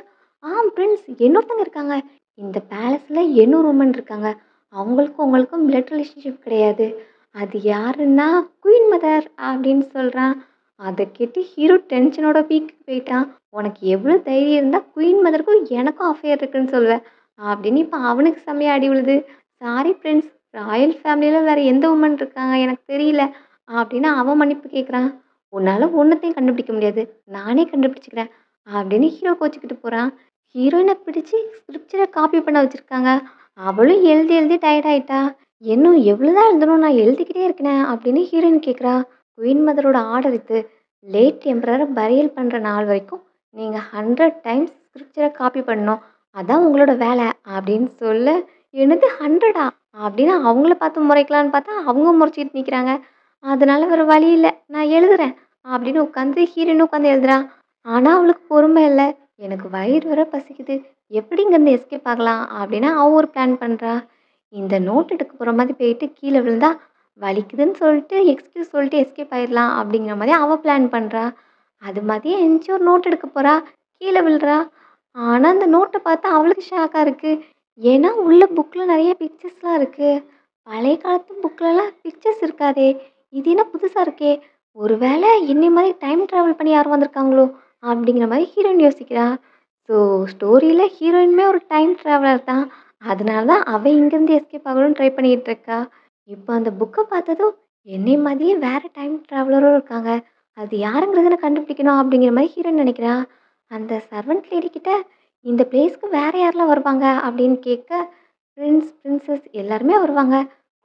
பிரின்ஸ் இன்னொருத்தங்க இருக்காங்க. இந்த பேலஸ்ல இன்னொரு வுமன் இருக்காங்க. அவங்களுக்கும் உங்களுக்கும் பிளட் ரிலேஷன்ஷிப் கிடையாது. அது யாருன்னா குயின் மதர் அப்படின்னு சொல்றான். அத கேட்டு ஹீரோ டென்ஷனோட பீக்குக்கு போயிட்டான். உனக்கு எவ்வளோ தைரியம் இருந்தா குயின் மதருக்கும் எனக்கும் அஃபேர் இருக்குன்னு சொல்லுவ? அப்படின்னு இப்ப அவனுக்கு செம்மையா அடி விழுது. சாரி பிரின்ஸ், ராயல் ஃபேமிலில வேற எந்த வுமன் இருக்காங்க எனக்கு தெரியல அப்படின்னு அவன் மன்னிப்பு கேட்குறான். உன்னால ஒன்னத்தையும் கண்டுபிடிக்க முடியாது. நானே கண்டுபிடிச்சுக்கிறேன் அப்படின்னு ஹீரோ கோச்சுக்கிட்டு போறான். ஹீரோயினை பிடிச்சு ஸ்கிரிப்சரை காப்பி பண்ண வச்சிருக்காங்க. அவளும் எழுதி எழுதி டயர்ட் ஆயிட்டா. இன்னும் எவ்வளோதான் எழுதணும், நான் எழுதிக்கிட்டே இருக்கேன் அப்படின்னு ஹீரோயின் கேட்குறா. குயின் மதரோட ஆர்டர் இது. லேட் எம்பரரை பரியல் பண்ணுற நாள் வரைக்கும் நீங்கள் 100 டைம்ஸ் ஸ்கிரிப்சரை காப்பி பண்ணணும். அதான் உங்களோட வேலை அப்படின்னு சொல்ல, என்னது 100ஆ அப்படின்னு அவங்கள பார்த்து முறைக்கலான்னு பார்த்தா அவங்க முறைச்சிட்டு நிற்கிறாங்க. அதனால வேறு வழி இல்லை, நான் எழுதுறேன் அப்படின்னு உட்காந்து ஹீரோயின் உட்காந்து எழுதுறா. ஆனால் அவளுக்கு பொறுமை இல்லை. எனக்கு வயிறு வர பசிக்குது, எப்படி இங்கேருந்து எஸ்கேப் ஆகலாம் அப்படின்னு அவ ஒரு பிளான் பண்ணுறா. இந்த நோட் எடுக்க போகிற மாதிரி போயிட்டு கீழே விழுந்தா வலிக்குதுன்னு சொல்லிட்டு எக்ஸ்கியூஸ் சொல்லிட்டு எஸ்கேப் ஆயிடலாம் அப்படிங்கிற மாதிரி அவ பிளான் பண்ணுறா. அது மாதிரியே எந்திச்சு ஒரு நோட் எடுக்க போறா. கீழே விழுறா. ஆனா, அந்த நோட்ட பார்த்து அவளுக்கு ஷாக்கா இருக்கு. ஏன்னா, உள்ள புக்ல நெறைய பிக்சர்ஸ்லாம் இருக்கு. பழைய காலத்து புக்லலாம் பிக்சர்ஸ் இருக்காதே! இது என்ன புதுசா இருக்கே! ஒருவேள என்னைய மாரி டைம் ட்ராவல் பண்ணி யாரும் வந்திருக்காங்களோ? அப்படிங்கிற மாரி ஹீரோயின் யோசிக்கிறா. ஸோ, ஸ்டோரியில ஹீரோயினுமே ஒரு டைம் ட்ராவலர் தான். அதனால தான் அவ இங்கேருந்து எஸ்கேப் ஆகணும்னு ட்ரை பண்ணிட்டு இருக்கா. இப்போ அந்த புக்க பார்த்ததும், என்னைய மாதிரியே வேற டைம் ட்ராவலரும் இருக்காங்க. அது யாருங்கிறத நான் கண்டுபிடிக்கணும் அப்படிங்கிற மாரி ஹீரோயின் நெனைக்கிறா. அந்த சர்வன்ட் லேடி கிட்ட, "இந்த பிளேஸ்க்கு வேற யாரெல்லாம் வருவாங்க?" அப்படின்னு கேட்க, பிரின்ஸ், பிரின்சஸ் எல்லாருமே வருவாங்க.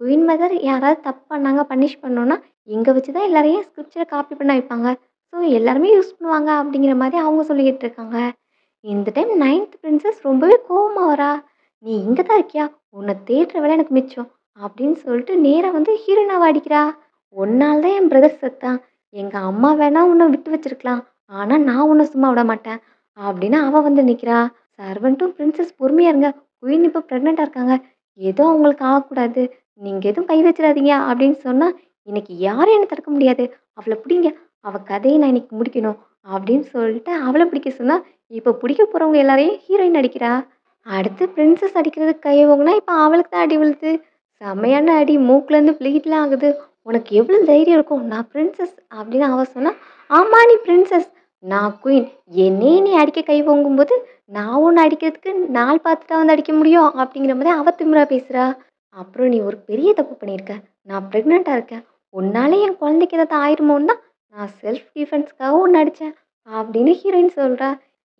குயின் மதர் யாராவது தப்பு பண்ணாங்க, பனிஷ் பண்ணணும்னா, இங்க வச்சு தான் எல்லாரையும் ஸ்கிரிப்சர காப்பி பண்ண வைப்பாங்க. ஸோ எல்லாருமே யூஸ் பண்ணுவாங்க அப்படிங்கிற மாரி அவங்க சொல்லிக்கிட்டு இருக்காங்க. இந்த டைம் 9த் பிரின்சஸ் ரொம்பவே கோவமா வரா. "நீ இங்க தான் இருக்கியா? உன்ன தேடுற வேலை எனக்கு மிச்சம்." அப்படின்னு சொல்லிட்டு நேரா வந்து ஹீரோயினாவ அடிக்கிறா. "உன்னால தான் என் பிரதர் செத்தான். எங்க அம்மா வேணா உன்ன விட்டு வச்சிருக்கலாம். ஆனா நான் உன்ன சும்மா விட மாட்டேன்." அப்படின்னு அவ வந்து நிக்கிறா. சர்வன்ட்டும் பிரின்சஸ் பொறுமையா இருங்க. குயின் இப்ப பிரெக்னென்ட்டா இருக்காங்க. எதுவும் அவங்களுக்கு ஆகக்கூடாது. நீங்க எதுவும் கை வச்சிடாதீங்க அப்படின்னு சொன்னா, இன்னைக்கு யாரும் என்ன தடுக்க முடியாது. அவள பிடிங்க. அவ கதைய நான் இன்னைக்கு முடிக்கணும். அப்படின்னு சொல்லிட்டு அவள பிடிக்க சொன்னா, இப்ப பிடிக்க போறவங்க எல்லாரையும் ஹீரோயின் அடிக்கிறா. அடுத்து பிரின்சஸ் அடிக்கிறதுக்கு கை ஓங்குனா, இப்ப அவளுக்கு தான் அடி விழுது. செம்மையான அடி. மூக்குலேருந்து ப்ளீட்லாம் ஆகுது. "உனக்கு எவ்வளோ தைரியம் இருக்கும்? நான் பிரின்சஸ்" அப்படின்னு அவ சொன்னா, "ஆமா நீ பிரின்சஸ். நான் குயின். என்னையே நீ அடிக்க கை ஓங்கும்போது, நான் உன்ன அடிக்கிறதுக்கு நாள் பார்த்துட்டா வந்து அடிக்க முடியும்." அப்படிங்கிற மாரி அவ திமிரா பேசுறா. "அப்புறம் நீ ஒரு பெரிய தப்பு பண்ணியிருக்க. நான் பிரெக்னென்ட்டா இருக்கேன். உன்னால என் குழந்தைக்கு ஏதாவது ஆயிருமோன்னு தான் நான் செல்ஃப் டிஃபென்ஸ்க்காக உன்ன அடிச்சேன்." அப்படின்னு ஹீரோயின் சொல்றா.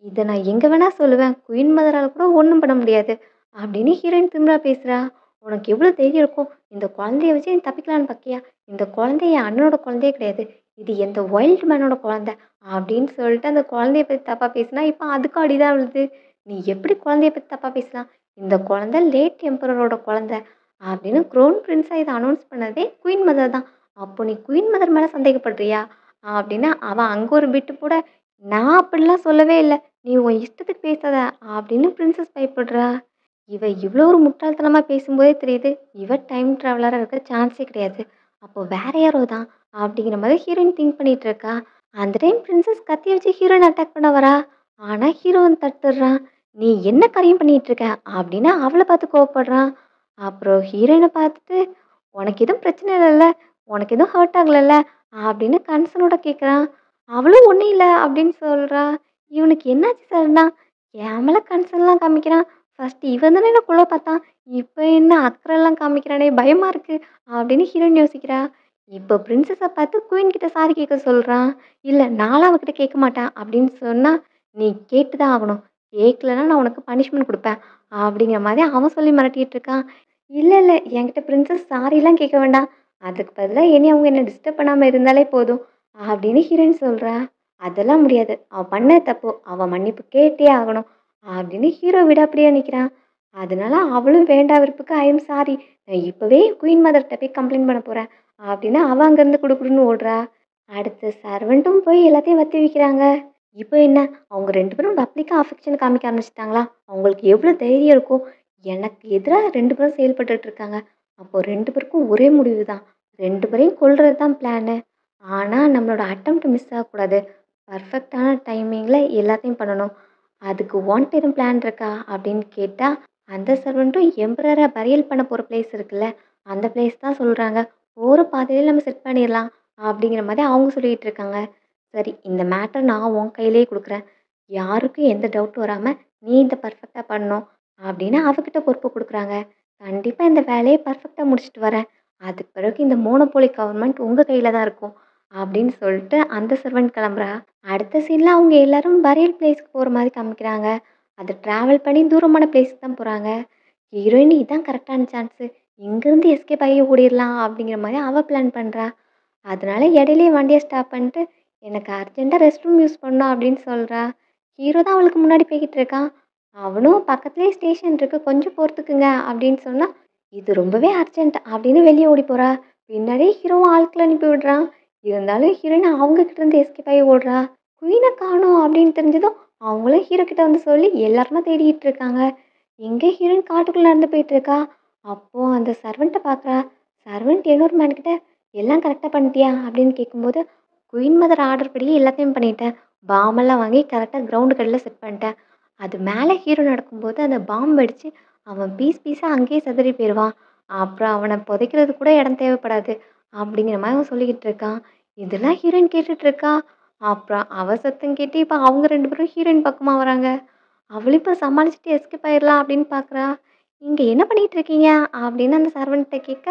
"இத நான் எங்க வேணா சொல்லுவேன். குயின் மதரால கூட ஒண்ணும் பண்ண முடியாது." அப்படின்னு ஹீரோயின் திமிரா பேசுறா. "உனக்கு எவ்வளோ தைரியம் இருக்கும்? இந்த குழந்தைய வச்சு நீ தப்பிக்கலான்னு பார்க்கியா? இந்த குழந்தை என் அண்ணனோட குழந்தையே கிடையாது. இது எந்த வைல்ட் மேனோட குழந்தை." அப்படின்னு சொல்லிட்டு அந்த குழந்தைய பத்தி தப்பா பேசினா, இப்ப அதுக்கும் அடிதான் விழுது. "நீ எப்படி குழந்தைய பத்தி தப்பா பேசலாம்? இந்த குழந்தை லேட் எம்பரரோட குழந்தை." அப்படின்னு க்ரௌன் பிரின்ஸா இத அனௌன்ஸ் பண்ணதே குயின் மதர் தான். "அப்போ நீ குயின் மதர் மேல சந்தேகப்படுறியா?" அப்படின்னு அவ அங்க ஒரு பிட்டு போட, "நான் அப்படிலாம் சொல்லவே இல்ல. நீ உன் இஷ்டத்துக்கு பேசாத." அப்படின்னு பிரின்சஸ் பயப்படுறா. இவ இவ்ளோ ஒரு முட்டாள்தனமா பேசும்போதே தெரியுது, இவ டைம் ட்ராவலரா இருக்க சான்ஸே கிடையாது. அப்போ வேற யாரோ தான் அப்படிங்கிற மாதிரி ஹீரோயின் திங்க் பண்ணிட்டு இருக்கா. அந்த டைம் பிரின்சஸ் கத்திய வச்சு ஹீரோயின் அட்டாக் பண்ண வரா. ஆனா ஹீரோ வந்து தடுத்துடுறான். "நீ என்ன காரியம் பண்ணிட்டு இருக்க?" அப்படின்னு அவள பார்த்து கோவப்படுறான். அப்புறம் ஹீரோயின பார்த்துட்டு, "உனக்கு எதுவும் பிரச்சனை இல்லல்ல? உனக்கு எதுவும் ஹர்ட் ஆகலல்ல?" அப்படின்னு கன்சர்னோட கேட்குறான். அவளும் "ஒண்ணும் இல்ல" அப்படின்னு சொல்றா. இவனுக்கு என்னாச்சு சடனா? என் மேல கன்சர்ன்லாம் காமிக்கிறான். ஃபர்ஸ்ட் இவன் தானே என்ன கொல்ல பார்த்தான். இப்ப என்ன அக்கறைலாம் காமிக்கிறானே பயமா இருக்கு அப்படின்னு ஹீரோயின் யோசிக்கிறா. இப்போ பிரின்சஸ பார்த்து குயின் கிட்ட சாரி கேட்க சொல்றான். "இல்ல நான்லாம் அவகிட்ட கேட்க மாட்டேன்" அப்படின்னு சொன்னா, "நீ கேட்டு தான் ஆகணும். கேட்கலன்னா நான் உனக்கு பனிஷ்மென்ட் குடுப்பேன்" அப்படிங்கிற மாதிரி அவன் சொல்லி மிரட்டிட்டு இருக்கான். "இல்ல, இல்ல என்கிட்ட பிரின்சஸ் சாரிலாம் கேட்க வேண்டாம். அதுக்கு பதிலா இனி அவங்க என்ன டிஸ்டர்ப் பண்ணாம இருந்தாலே போதும்" அப்படின்னு ஹீரோயின் சொல்றா. "அதெல்லாம் முடியாது. அவ பண்ணது தப்பு. அவ மன்னிப்பு கேட்டே ஆகணும்" அப்படின்னு ஹீரோ விடாப்பிடியா நிக்கிறான். அதனால அவளும் வேண்டா வெறுப்புக்கு "ஐ அம் சாரி. நான் இப்பவே குயின் மதர்ட்ட போய் கம்ப்ளைண்ட் பண்ண போறேன்" அப்படின்னு அவ அங்கேருந்து குடுகுடுன்னு ஓடுறா. அடுத்து சர்வெண்ட்டும் போய் எல்லாத்தையும் வத்தி வைக்கிறாங்க. இப்போ என்ன, அவங்க 2 பேரும் பப்ளிக்கா அஃபெக்ஷன் காமிக்க ஆரம்பிச்சுட்டாங்களா? அவங்களுக்கு எவ்வளோ தைரியம் இருக்கும்? எனக்கு எதிரா 2 பேரும் செயல்பட்டுட்டு இருக்காங்க. அப்போ 2 பேருக்கும் ஒரே முடிவு தான். 2 பேரையும் கொல்றது தான் பிளானு. ஆனா நம்மளோட அட்டெம்ப்ட் மிஸ் ஆகக்கூடாது. பர்ஃபெக்ட்டான டைமிங்கில எல்லாத்தையும் பண்ணணும். அதுக்கு உன்ட்ட எதுவும் பிளான் இருக்கா? அப்படின்னு கேட்டா, அந்த சர்வெண்ட்டும் எம்பரர பரியல் பண்ண போற பிளேஸ் இருக்குல்ல, அந்த பிளேஸ் தான் சொல்றாங்க. போற பாதையிலே நம்ம செட் பண்ணிரலாம். அப்படிங்கிற மாதிரி அவங்க சொல்லிட்டு இருக்காங்க. சரி இந்த மேட்டர் நான் உன் கையிலேயே குடுக்குறேன். யாருக்கும் எந்த டவுட்டும் வராம நீ இத பெர்ஃபெக்ட்டா பண்ணணும் அப்படின்னு அவகிட்ட பொறுப்பு குடுக்குறாங்க. கண்டிப்பா இந்த வேலைய பெர்ஃபெக்ட்டா முடிச்சுட்டு வரேன். அதுக்கு பிறகு இந்த மோனோபோலி கவர்மெண்ட் உங்க கையில தான் இருக்கும். அப்படின்னு சொல்லிட்டு அந்த சர்வெண்ட் கிளம்புறா. அடுத்த சீன்ல அவங்க எல்லாரும் பரியல் பிளேஸ்க்கு போற மாதிரி காமிக்கிறாங்க. அது டிராவல் பண்ணி தூரமான பிளேஸ்க்கு தான் போறாங்க. ஹீரோயின் இதான் கரெக்டான சான்ஸு. இங்கேருந்து எஸ்கேப் ஆகி ஓடிரலாம் அப்படிங்கிற மாரி அவ பிளான் பண்றா. அதனால இடையிலேயே வண்டிய ஸ்டாப் பண்ணிட்டு, "எனக்கு அர்ஜென்ட்டா ரெஸ்ட் ரூம் யூஸ் பண்ணணும்" அப்படின்னு சொல்றா. ஹீரோ தான் அவளுக்கு முன்னாடி போய்க்கிட்டு இருக்கான். அவனும் "பக்கத்திலேயே ஸ்டேஷன் இருக்கு. கொஞ்சம் பொறுத்துக்குங்க" அப்படின்னு சொன்னா, "இது ரொம்பவே அர்ஜென்ட்" அப்படின்னு வெளிய ஓடி போறா. பின்னாடியே ஹீரோவும் ஆட்கள அனுப்பி விடுறான். இருந்தாலும் ஹீரோயின் அவங்க கிட்ட இருந்து எஸ்கேப் ஆகி ஓடுறா. குயின காணோம் அப்படின்னு தெரிஞ்சதும், அவங்களும் ஹீரோ கிட்ட வந்து சொல்லி எல்லாருமா தேடிட்டு இருக்காங்க. எங்க ஹீரோயின் காட்டுக்குள்ள நடந்து போயிட்டு இருக்கா. அப்போ அந்த சர்வெண்ட்ட பார்க்குறா. சர்வெண்ட் இன்னொரு மேன் கிட்ட "எல்லாம் கரெக்ட்டா பண்ணிட்டியா?" அப்படின்னு கேட்கும்போது, "குயின் மதர் ஆர்டர் படி எல்லாத்தையும் பண்ணிட்டேன். பாம்பெல்லாம் வாங்கி கரெக்ட்டா கிரவுண்டுக்கு அடியில செட் பண்ணிட்டேன்." அது மேல ஹீரோ நடக்கும்போது அந்த பாம் வெடிச்சு அவன் பீஸ் பீஸா அங்கேயே சிதறி போயிருவான். அப்புறம் அவன புதைக்கிறது கூட இடம் தேவைப்படாது. அப்படிங்கிற மாரி அவன் சொல்லிக்கிட்டு இருக்கான். இதெல்லாம் ஹீரோயின் கேட்டுட்டு இருக்கா. அப்புறம் அவ சத்தம் கேட்டு இப்ப அவங்க 2 பேரும் ஹீரோயின் பக்கமா வராங்க. அவளும் இப்ப சமாளிச்சுட்டு எஸ்கேப் ஆயிரலாம் அப்படின்னு பார்க்குறா. "இங்க என்ன பண்ணிட்டு இருக்கீங்க?" அப்படின்னு அந்த சர்வன்ட்ட கேட்க,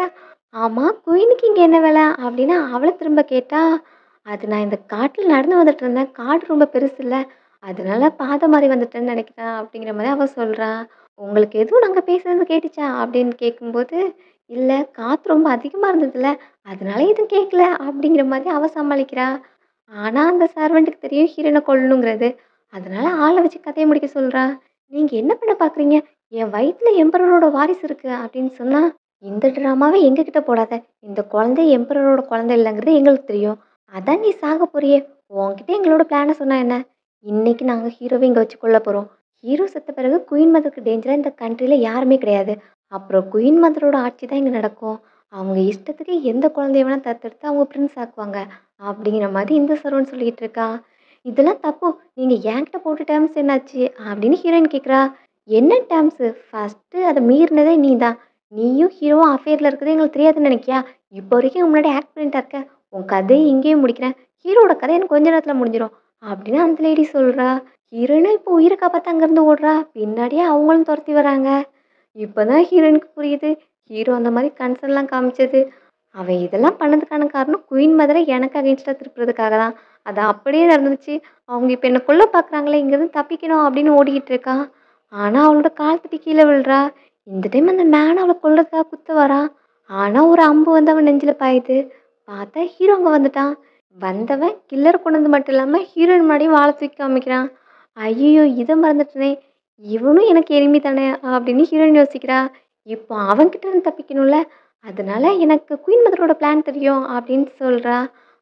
"ஆமா குயினுக்கு இங்க என்ன வேல?" அப்படின்னு அவள திரும்ப கேட்டா, "அது நான் இந்த காட்டுல நடந்து வந்துட்டு இருந்தேன். காடு ரொம்ப பெருசுல்ல. அதனால பாதை மாறி வந்துட்டேன்னு நெனைக்கிறேன்." அப்படிங்கிற மாரி அவ சொல்றா. "உங்களுக்கு எதுவும் நாங்க பேசுறது கேட்டுச்சா?" அப்படின்னு கேட்கும்போது, "இல்ல காத்து ரொம்ப அதிகமா இருந்ததுல்ல, அதனால எதுவும் கேட்கல." அப்படிங்கிற மாதிரி அவ சமாளிக்கிறா. ஆனா அந்த சர்வெண்ட்டுக்கு தெரியும் ஹீரோயின கொல்லணுங்கிறது. அதனால ஆள வச்சு கதைய முடிக்க சொல்றா. "நீங்க என்ன பண்ண பார்க்குறீங்க? என் வயித்துல எம்பரரோட வாரிசு இருக்கு" அப்படின்னு சொன்னா, "இந்த ட்ராமாவ எங்ககிட்ட போடாத. இந்த குழந்தை எம்பரரோட குழந்தை இல்லங்கிறது எங்களுக்கு தெரியும். அதான் நீ சாக போறியே! உன்கிட்ட எங்களோட பிளான சொன்னா என்ன? இன்னைக்கு நாங்க ஹீரோவ இங்க வச்சு கொல்லப் போறோம். ஹீரோ செத்த பிறகு குயின் மதருக்கு டேஞ்சரா இந்த கண்ட்ரில யாருமே கிடையாது. அப்புறம் குயின் மதரோட ஆட்சி தான் இங்க நடக்கும். அவங்க இஷ்டத்துக்கு எந்த குழந்தைய வேணா தத்தெடுத்து அவங்க பிரின்ஸ் ஆக்குவாங்க." அப்படிங்கிற மாதிரி இந்த சர்வன்ட் சொல்லிட்டு இருக்கா. "இதெல்லாம் தப்பு. நீங்க என்கிட்ட போட்ட டெர்ம்ஸ் என்னாச்சு?" அப்படின்னு ஹீரோயின் கேட்குறா. "என்ன டெர்ம்ஸு? ஃபர்ஸ்ட்டு அத மீறினதே நீ தான். நீயும் ஹீரோவும் அஃபேர்ல இருக்கிறது எங்களுக்கு தெரியாதுன்னு நினைக்கியா? இப்போ வரைக்கும் உன் முன்னாடி ஆக்ட் பண்ணிட்டா இருக்க. உன் கதைய இங்கேயே முடிக்கிறேன். ஹீரோவோட கதை எனக்கு கொஞ்ச நேரத்தில முடிஞ்சிரும்." அப்படின்னு அந்த லேடி சொல்றா. ஹீரோயினும் இப்போ உயிர காப்பாத்த அங்கேருந்து ஓடுறா. பின்னாடியே அவங்களும் தொரத்தி வராங்க. இப்பதான் ஹீரோயினுக்கு புரியுது. ஹீரோ அந்த மாரி கன்சர்ன்லாம் காமிச்சது. அவன் இதெல்லாம் பண்ணதுக்கான காரணம் குயின் மதர எனக்கு அகைன்ஸ்டா திருப்புறதுக்காக தான். அது அப்படியே நடந்துருச்சு. அவங்க இப்ப என்ன கொல்ல பார்க்குறாங்களே, இங்கேருந்து தப்பிக்கணும் அப்படின்னு ஓடிக்கிட்டு இருக்கா. ஆனா அவளோட கால் தட்டி கீழ விழுறா. இந்த டைம் அந்த மேன் அவள கொல்றதுக்காக குத்த வரான். ஆனா ஒரு அம்பு வந்து அவன் நெஞ்சில பாயுது. பார்த்தா ஹீரோ அங்க வந்துட்டான். வந்தவன் கில்லர கொன்னது மட்டும் இல்லாம ஹீரோயின் முன்னாடியும் வாள தூக்கி காமிக்கிறான். ஐய்யய்யோ! இத மறந்துட்டனே! இவனும் எனக்கு எனிமி தானே அப்படின்னு ஹீரோயின் யோசிக்கிறா. இப்போ அவன்கிட்ட இருந்து தப்பிக்கணும்ல. அதனால எனக்கு குயின் மதரோட பிளான் தெரியும் அப்படின்னு சொல்றா.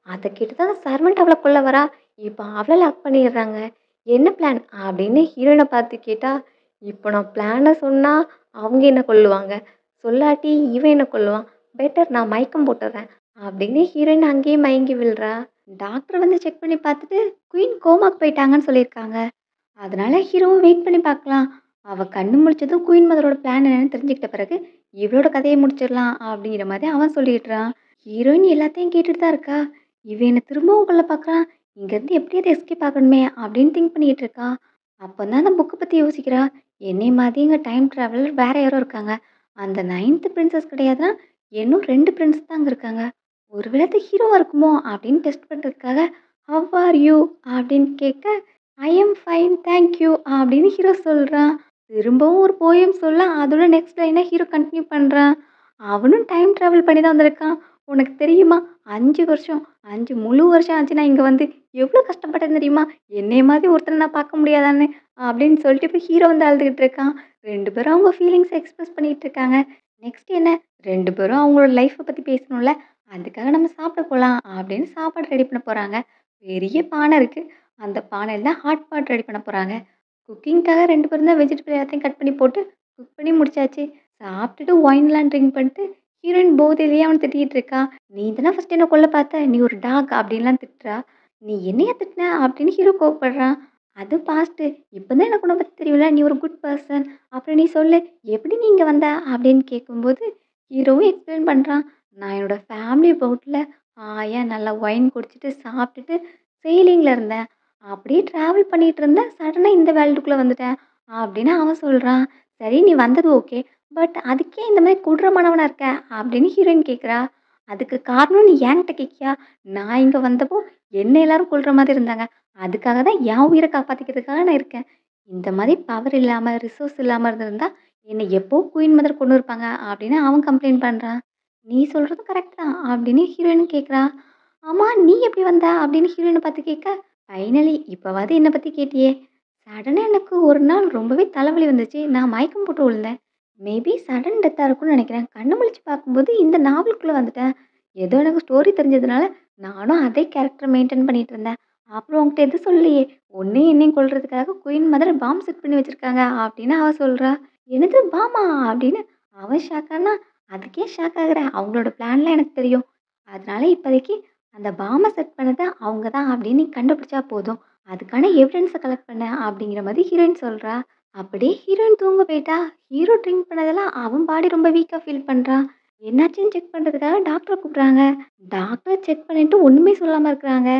அத கேட்டு தான் சர்வெண்ட் அவள கொல்ல வரா. இப்ப அவள லாக் பண்ணிடுறாங்க. என்ன பிளான்? அப்படின்னு ஹீரோயின பார்த்து கேட்டா, இப்போ நான் பிளான சொன்னா அவங்க என்ன கொல்லுவாங்க. சொல்லாட்டி இவன் என்ன கொல்லுவான். பெட்டர் நான் மயக்கம் போட்டுறேன். அப்படின்னு ஹீரோயின் அங்கேயே மயங்கி விழுறா. டாக்டர் வந்து செக் பண்ணி பார்த்துட்டு குயின் கோமாக்கு போயிட்டாங்கன்னு சொல்லியிருக்காங்க. அதனால ஹீரோவும் வெயிட் பண்ணி பார்க்கலாம். அவ கண்ணு முழிச்சதும் குயின் மதரோட பிளான் என்னன்னு தெரிஞ்சுக்கிட்ட பிறகு இவளோட கதைய முடிச்சிடலாம் அப்படிங்கிற மாதிரி அவன் சொல்லிடுறான். ஹீரோயின் எல்லாத்தையும் கேட்டுட்டு தான் இருக்கா. இவன் என்ன திரும்பவும் கொல்ல பார்க்குறான். இங்கேருந்து எப்படியாவது எஸ்கேப் ஆகணுமே அப்படின்னு திங்க் பண்ணிட்டு இருக்கா. அப்பதான் அந்த புக்க பத்தி யோசிக்கிறா. என்னைய மாதிரி இங்க டைம் டிராவலர் வேற யாரோ இருக்காங்க. அந்த 9த் பிரின்சஸ் கிடையாதுன்னா, இன்னும் 2 பிரின்ஸ் தான் அங்க இருக்காங்க. ஒருவேளை அது ஹீரோவா இருக்குமோ அப்படின்னு டெஸ்ட் பண்றதுக்காக, "ஹவ் ஆர் யூ?" அப்படின்னு கேட்க, "ஐ அம் ஃபைன் தேங்க் யூ" அப்படின்னு ஹீரோ சொல்றான். திரும்பவும் ஒரு போயம் சொல்ல, அதோட நெக்ஸ்ட் லைன ஹீரோ கன்டின்யூ பண்றான். அவனும் டைம் டிராவல் பண்ணி தான் வந்திருக்கான். "உனக்கு தெரியுமா? 5 வருஷம், 5 முழு வருஷம் ஆச்சு நான் இங்க வந்து. எவ்ளோ கஷ்டப்பட்டேன் தெரியுமா? என்னைய மாதிரி ஒருத்தர நான் பார்க்க முடியாதான்னு?" அப்படின்னு சொல்லிட்டு இப்ப ஹீரோ வந்து அழுதுகிட்டு இருக்கான். 2 பேரும் அவங்க ஃபீலிங்ஸ எக்ஸ்பிரஸ் பண்ணிட்டு இருக்காங்க. நெக்ஸ்ட் என்ன? 2 பேரும் அவங்களோட லைஃப்ப பத்தி பேசணும்ல. அதுக்காக நம்ம சாப்பிட போலாம் அப்படின்னு சாப்பாடு ரெடி பண்ண போறாங்க. பெரிய பானை இருக்கு. அந்த பானையில தான் ஹாட் பாட் ரெடி பண்ண போறாங்க. குக்கிங்க்காக 2 பேரும் தான் வெஜிடபிள் எல்லாத்தையும் கட் பண்ணி போட்டு குக் பண்ணி முடிச்சாச்சு. சாப்பிட்டுட்டு ஒயின்லாம் ட்ரிங்க் பண்ணிட்டு ஹீரோயின் போதையிலேயே அவன திட்டிட்டு இருக்கா. "நீ தானே ஃபர்ஸ்ட் என்ன கொல்ல பார்த்த. நீ ஒரு டாக்" அப்படின்லாம் திட்டுறா. "நீ என்னையா திட்டுன?" அப்படின்னு ஹீரோ கோவப்படுறான். "அது பாஸ்ட்டு. இப்ப தான் எனக்கு உன்ன பத்தி தெரியும்ல. நீ ஒரு குட் பெர்சன். அப்புறம் நீ சொல்லு. எப்படி நீ இங்க வந்த?" அப்படின்னு கேட்கும்போது ஹீரோவும் எக்ஸ்பிளைன் பண்றான். "நான் என்னோட ஃபேமிலி போட்ல ஹாயா நல்லா ஒயின் குடிச்சிட்டு, சாப்பிட்டுட்டு செயிலிங்ல இருந்தேன். அப்படியே டிராவல் பண்ணிட்டு இருந்தேன். சடனா இந்த வேர்ல்டுக்குள்ள வந்துட்டேன்." அப்படின்னு அவன் சொல்றான். "சரி நீ வந்தது ஓகே. பட் அதுக்கே இந்த மாரி கொடூரமானவனா இருக்க?" அப்படின்னு ஹீரோயின் கேட்குறா. "அதுக்கு காரணம் நீ என்கிட்ட கேட்கியா? நான் இங்க வந்தப்போ என்ன எல்லாரும் கொல்ற மாதிரி இருந்தாங்க. அதுக்காக தான் என் உயிர காப்பாத்திக்கிறதுக்காக நான் இருக்கேன். இந்த மாரி பவர் இல்லாம, ரிசோர்ஸ் இல்லாம இருந்திருந்தா, என்ன எப்போ குயின் மதர் கொன்னு இருப்பாங்க." அப்படின்னு அவன் கம்ப்ளைண்ட் பண்றான். "நீ சொல்றதும் கரெக்ட் தான்." அப்படின்னு ஹீரோயினும் கேட்குறா. "ஆமா நீ எப்படி வந்த?" அப்படின்னு ஹீரோயின பார்த்து கேட்க, "ஃபைனலி இப்பவாது என்ன பத்தி கேட்டியே. சடனா எனக்கு ஒரு நாள் ரொம்பவே தலைவலி வந்துச்சு. நான் மயக்கம் போட்டு விழுந்தேன். மேபி சடன் டெத்தா இருக்கும்னு நெனைக்கிறேன். கண்ணு முழிச்சு பார்க்கும்போது இந்த நாவலுக்குள்ள வந்துட்டேன். ஏதோ எனக்கு ஸ்டோரி தெரிஞ்சதுனால, நானும் அதே கேரக்டர் மெயின்டெயின் பண்ணிட்டு இருந்தேன். அப்புறம் உன்கிட்ட எதுவும் சொல்லலையே. உன்னையும் என்னையும் கொல்றதுக்காக குயின் மதர் பாம் செட் பண்ணி வச்சிருக்காங்க." அப்படின்னு அவ சொல்றா. "என்னது பாமா?" அப்படின்னு அவன் ஷாக் ஆனா, "அதுக்கு ஏன் ஷாக் ஆகுற? அவங்களோட பிளான்லாம் எனக்கு தெரியும். அதனால இப்போதைக்கு அந்த பாம செட் பண்ணது அவங்க தான் அப்படின்னு நீ கண்டுபிடிச்சா போதும். அதுக்கான எவிடன்ஸ கலெக்ட் பண்ணு." அப்படிங்கிற மாரி ஹீரோயின் சொல்றா. அப்படியே ஹீரோயின் தூங்க போயிட்டா. ஹீரோ ட்ரிங்க் பண்ணதெல்லாம் அவன் பாடி ரொம்ப வீக்கா ஃபீல் பண்றான். என்னாச்சுன்னு செக் பண்றதுக்காக டாக்டர கூப்பிடுறாங்க. டாக்டர் செக் பண்ணிட்டு ஒண்ணுமே சொல்லாம இருக்கிறாங்க.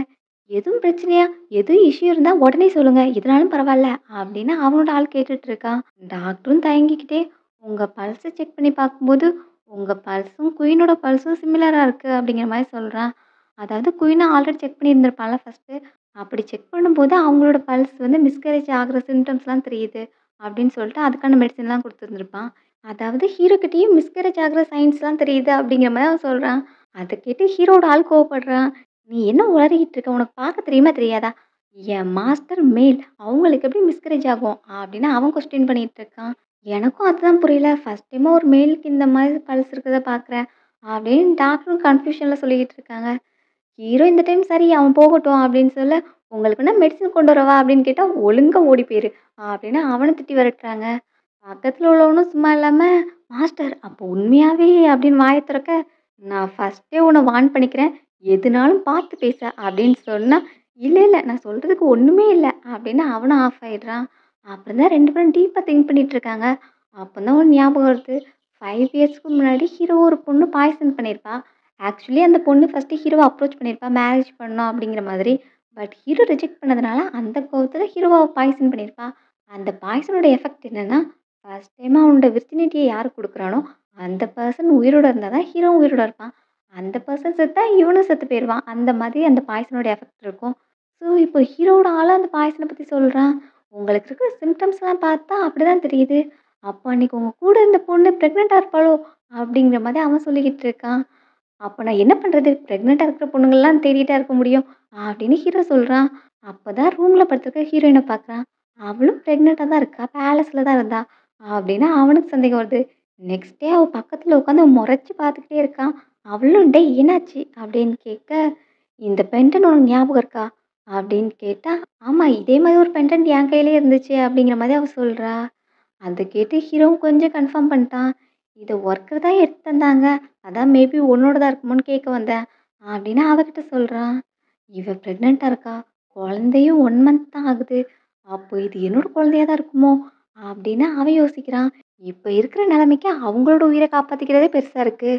"எதுவும் பிரச்சனையா? எதுவும் இஷ்யூ இருந்தா உடனே சொல்லுங்க. எதுனாலும் பரவால்ல." அப்படின்னு அவனோட ஆள் கேட்டுட்டு இருக்கான். டாக்டரும் தயங்கிக்கிட்டே, "உங்க பல்ஸ செக் பண்ணி பார்க்கும்போது, உங்க பல்ஸும் குயினோட பல்ஸும் சிமிலரா இருக்கு." அப்படிங்கிற மாரி சொல்றான். அதாவது குயின ஆல்ரெடி செக் பண்ணியிருந்திருப்பான்ல ஃபர்ஸ்ட்டு. அப்படி செக் பண்ணும்போது அவங்களோட பல்ஸ் வந்து மிஸ்கரேஜ் ஆகுற சிம்ப்டம்ஸ்லாம் தெரியுது. அப்படின்னு சொல்லிட்டு அதுக்கான மெடிசின்லாம் குடுத்துருந்துருப்பான். அதாவது ஹீரோ கிட்டயும் மிஸ்கரேஜ் ஆகுற சைன்ஸ்லாம் தெரியுது அப்படிங்கிற மாரி அவன் சொல்றான். அத கேட்டு ஹீரோவோட ஆள் கோவப்படுறான். "நீ என்ன உளறிக்கிட்டு இருக்க? உனக்கு பார்க்க தெரியுமா தெரியாதா? என் மாஸ்டர் மேல். அவங்களுக்கு எப்படி மிஸ்கரேஜ் ஆகும்?" அப்படின்னு அவன் கொஸ்டின் பண்ணிட்டு இருக்கான். எனக்கும் அதுதான் புரியல. ஃபர்ஸ்ட் டைமா ஒரு மேலுக்கு இந்த மாரி பல்ஸ் இருக்கிறத பார்க்குறேன். அப்படின்னு டாக்டரும் கன்ஃப்யூஷன்ல சொல்லிக்கிட்டு இருக்காங்க. ஹீரோ இந்த டைம் சரி அவன் போகட்டும் அப்படின்னு சொல்ல, "உங்களுக்கு வேணா மெடிசின் கொண்டு வரவா?" அப்படின்னு கேட்டா, "ஒழுங்கா ஓடி போயிரு" அப்படின்னு அவன திட்டி விரட்டுறாங்க. பக்கத்துல உள்ளவனும் சும்மா இல்லாம, "மாஸ்டர் அப்போ உண்மையாவே" அப்படின்னு வாய தொறக்க, "நான் ஃபர்ஸ்ட்டே உன்ன வார்ன் பண்ணிக்கிறேன். எதுனாலும் பார்த்து பேசு" அப்படின்னு சொன்னா, "இல்ல, இல்ல நான் சொல்றதுக்கு ஒண்ணுமே இல்ல" அப்படின்னு அவனும் ஆஃப் ஆயிடுறான். அப்புறம் தான் 2 பேரும் டீப்பா திங்க் பண்ணிட்டு இருக்காங்க. அப்பதான் ஒண்ணு ஞாபகம் வருது. 5 இயர்ஸ்க்கு முன்னாடி ஹீரோ ஒரு பொண்ணு பாய்சன் பண்ணியிருப்பா. ஆக்சுவலி அந்த பொண்ணு ஃபர்ஸ்ட்டு ஹீரோவ அப்ரோச் பண்ணியிருப்பா. மேரேஜ் பண்ணணும் அப்படிங்கிற மாதிரி. பட் ஹீரோ ரிஜெக்ட் பண்ணதுனால, அந்த கோவத்துல ஹீரோவ பாய்சன் பண்ணியிருப்பா. அந்த பாய்சனோட எஃபெக்ட் என்னன்னா, ஃபர்ஸ்ட் டைமா அவனோட விர்ஜினிட்டிய யாருக்கு குடுக்குறானோ, அந்த பெர்சன் உயிரோட இருந்தா தான் ஹீரோவும் உயிரோட இருப்பான். அந்த பெர்சன் செத்தா இவனும் செத்து போயிருவான். அந்த மாதிரி அந்த பாய்சனோட எஃபெக்ட் இருக்கும். ஸோ, இப்போ ஹீரோவோட ஆளா அந்த பாய்சன பத்தி சொல்றான். "உங்களுக்கு இருக்கிற சிம்ப்டம்ஸ்லாம் பார்த்தா அப்படிதான் தெரியுது. அப்போ அன்னைக்கு உங்க கூட இருந்த பொண்ணு பிரெக்னன்ட்டா இருப்பாளோ?" அப்படிங்கிற மாதிரி அவன் சொல்லிக்கிட்டு இருக்கான். "அப்ப நான் என்ன பண்றது? பிரெக்னன்ட்டா இருக்கிற பொண்ணுங்கலாம் தேடிட்டா இருக்க முடியும்." அப்படின்னு ஹீரோ சொல்றான். அப்பதான் ரூம்ல படுத்திருக்க ஹீரோயின பார்க்குறான். அவளும் பிரெக்னன்ட்டா தான் இருக்கா. பேலஸ்ல தான் இருந்தா. அப்படின்னு அவனுக்கு சந்தேகம் வருது. நெக்ஸ்ட் டே அவ பக்கத்துல உட்காந்து மொறச்சு பார்த்துக்கிட்டே இருக்கான். அவளும் "டேய் என்னாச்சு?" அப்படின்னு கேட்க, "இந்த பெண்டன்ட் உனக்கு ஞாபகம் இருக்கா?" அப்படின்னு கேட்டா, "ஆமா இதே மாரி ஒரு பெண்டன்ட் என் கையிலயே இருந்துச்சு." அப்படிங்கிற மாரி அவ சொல்றா. அத கேட்டு ஹீரோவும் கொஞ்சம் கன்ஃபார்ம் பண்ணிட்டான். "இத ஒர்க்கர் தான் எடுத்து தந்தாங்க. அதான் மேபி உன்னோடதா இருக்குமோன்னு கேட்க வந்தேன்." அப்படின்னு அவகிட்ட சொல்றான். இவ பிரெக்னன்ட்டா இருக்கா. குழந்தையும் 1 மந்த் தான் ஆகுது. அப்போ இது என்னோட குழந்தையா தான் இருக்குமோ? அப்படின்னு அவன் யோசிக்கிறான். இப்ப இருக்கிற நிலைமைக்கு அவங்களோட உயிர காப்பாத்திக்கிறதே பெருசா இருக்கு.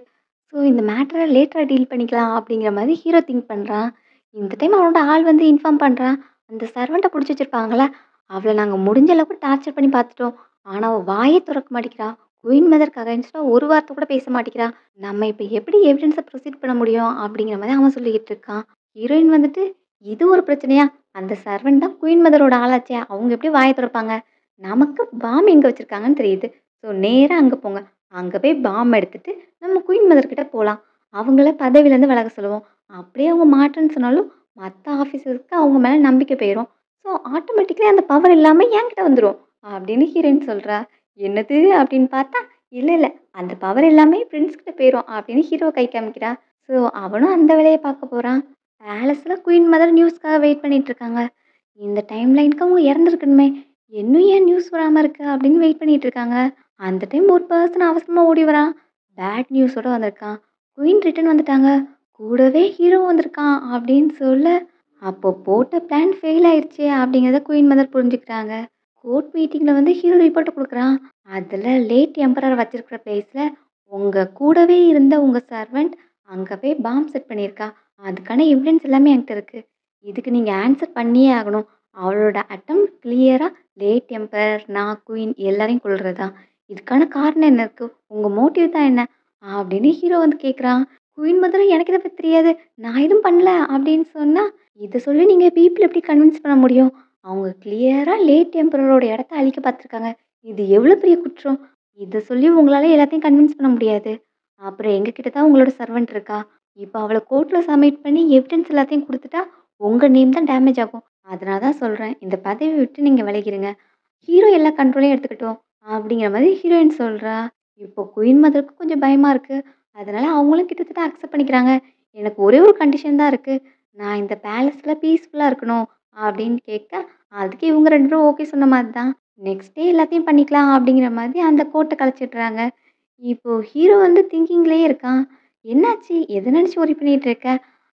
ஸோ இந்த மேட்டர லேட்டரா டீல் பண்ணிக்கலாம் அப்படிங்கிற மாரி ஹீரோ திங்க் பண்றான். இந்த டைம் அவனோட ஆள் வந்து இன்ஃபார்ம் பண்றான். அந்த சர்வெண்ட்ட புடிச்சு வச்சிருப்பாங்கல்ல, அவள நாங்க முடிஞ்ச அளவுக்கு டார்ச்சர் பண்ணி பார்த்துட்டோம். ஆனா அவ வாயே தொறக்க மாட்டேங்கிறா. குயின் மதருக்கு அகைன்ஸ்டா ஒரு வார்த்தை கூட பேச மாட்டேங்கிறா. நம்ம இப்ப எப்படி எவிடன்ஸ ப்ரொசீட் பண்ண முடியும்? அப்படிங்கிற மாரி அவன் சொல்லிக்கிட்டு இருக்கான். ஹீரோயின் வந்துட்டு, இது ஒரு பிரச்சனையா? அந்த சர்வெண்ட் தான் குயின் மதரோட ஆளாச்சே. அவங்க எப்படி வாய தொறப்பாங்க? நமக்கு பாம் எங்க வச்சிருக்காங்கன்னு தெரியுது. ஸோ நேரா அங்க போங்க. அங்க போய் பாம் எடுத்துட்டு நம்ம குயின் மதர் கிட்ட போலாம். அவங்கள பதவியிலேருந்து விலக சொல்லுவோம். அப்படியே அவங்க மாட்டேன்னு சொன்னாலும், மத்த ஆஃபீஸர்ஸ்க்கு அவங்க மேல நம்பிக்கை போயிரும். ஸோ ஆட்டோமேட்டிக்கலி அந்த பவர் எல்லாமே என்கிட்ட வந்துரும். அப்படின்னு ஹீரோயின் சொல்றா. என்னது? அப்படின்னு பார்த்தா, இல்ல இல்ல. அந்த பவர் எல்லாமே பிரின்ஸ் கிட்ட போயிரும் அப்படின்னு ஹீரோ கை காமிக்கிறா. ஸோ அவனும் அந்த வேலைய பார்க்க போறான். பேலஸ்ல குயின் மதர் நியூஸ்க்காக வெயிட் பண்ணிட்டு இருக்காங்க. இந்த டைம் லைனுக்கு அவங்க இறந்துருக்கணுமே! இன்னும் ஏன் நியூஸ் வராம இருக்கு? அப்படின்னு வெயிட் பண்ணிட்டு இருக்காங்க. அந்த டைம் ஒரு பெர்சன் அவசரமா ஓடி வரான். பேட் நியூஸோட வந்திருக்கான். குயின் ரிட்டர்ன் வந்துட்டாங்க. கூடவே ஹீரோ வந்திருக்கான் அப்படின்னு சொல்ல, அப்போ போட்ட பிளான் ஃபெயில் ஆயிருச்சே அப்படிங்கிறத குயின் மதர் புரிஞ்சுக்கிறாங்க. கோர்ட் மீட்டிங்ல வந்து ஹீரோ ரிப்போர்ட் குடுக்குறான். அதுல லேட் எம்பரர் வச்சிருக்கிற பிளேஸ்ல உங்க கூடவே இருந்த உங்க சர்வெண்ட் அங்க போய் பாம் செட் பண்ணியிருக்கா. அதுக்கான எவிடன்ஸ் எல்லாமே என்கிட்ட இருக்கு. இதுக்கு நீங்க ஆன்சர் பண்ணியே ஆகணும். அவளோட அட்டெம்ப்ட் கிளியரா லேட் எம்பரர், நான், குயின் எல்லாரையும் கொல்றது தான். இதுக்கான காரணம் என்ன இருக்கு? உங்க மோட்டிவ் தான் என்ன? அப்படின்னு ஹீரோ வந்து கேட்குறான். குயின் மதரும் எனக்கு இத பத்தி தெரியாது. நான் எதுவும் பண்ணல அப்படின்னு சொன்னா, இத சொல்லி நீங்க பீப்பிள் எப்படி கன்வின்ஸ் பண்ண முடியும்? அவங்க கிளியரா லேட் எம்பரரோட இடத்த அழிக்க பார்த்துருக்காங்க. இது எவ்வளோ பெரிய குற்றம்? இத சொல்லி உங்களால எல்லாத்தையும் கன்வின்ஸ் பண்ண முடியாது. அப்புறம் எங்க கிட்ட தான் உங்களோட சர்வெண்ட் இருக்கா. இப்ப அவள கோர்ட்ல சப்மிட் பண்ணி எவிடன்ஸ் எல்லாத்தையும் குடுத்துட்டா, உங்க நேம் தான் டேமேஜ் ஆகும். அதனால தான் சொல்றேன். இந்த பதவிய விட்டு நீங்க விலகிருங்க. ஹீரோ எல்லா கண்ட்ரோலையும் எடுத்துக்கட்டும். அப்படிங்கிற மாரி ஹீரோயின் சொல்றா. இப்போ குயின் மதருக்கு கொஞ்சம் பயமா இருக்கு. அதனால அவங்களும் கிட்டத்தட்ட அக்செப்ட் பண்ணிக்கிறாங்க. எனக்கு ஒரே ஒரு கண்டிஷன் தான் இருக்கு. நான் இந்த பேலஸ்ல பீஸ்ஃபுல்லா இருக்கணும் அப்படின்னு கேட்க, அதுக்கு இவங்க 2 பேரும் ஓகே சொன்ன மாரி தான். நெக்ஸ்ட் டே எல்லாத்தையும் பண்ணிக்கலாம் அப்படிங்கிற மாதிரி அந்த கோர்ட்ட கலைச்சிடுறாங்க. இப்போ ஹீரோ வந்து திங்கிங்லயே இருக்கான். என்னாச்சு? எத நினைச்சு வொரி பண்ணிட்டு இருக்க?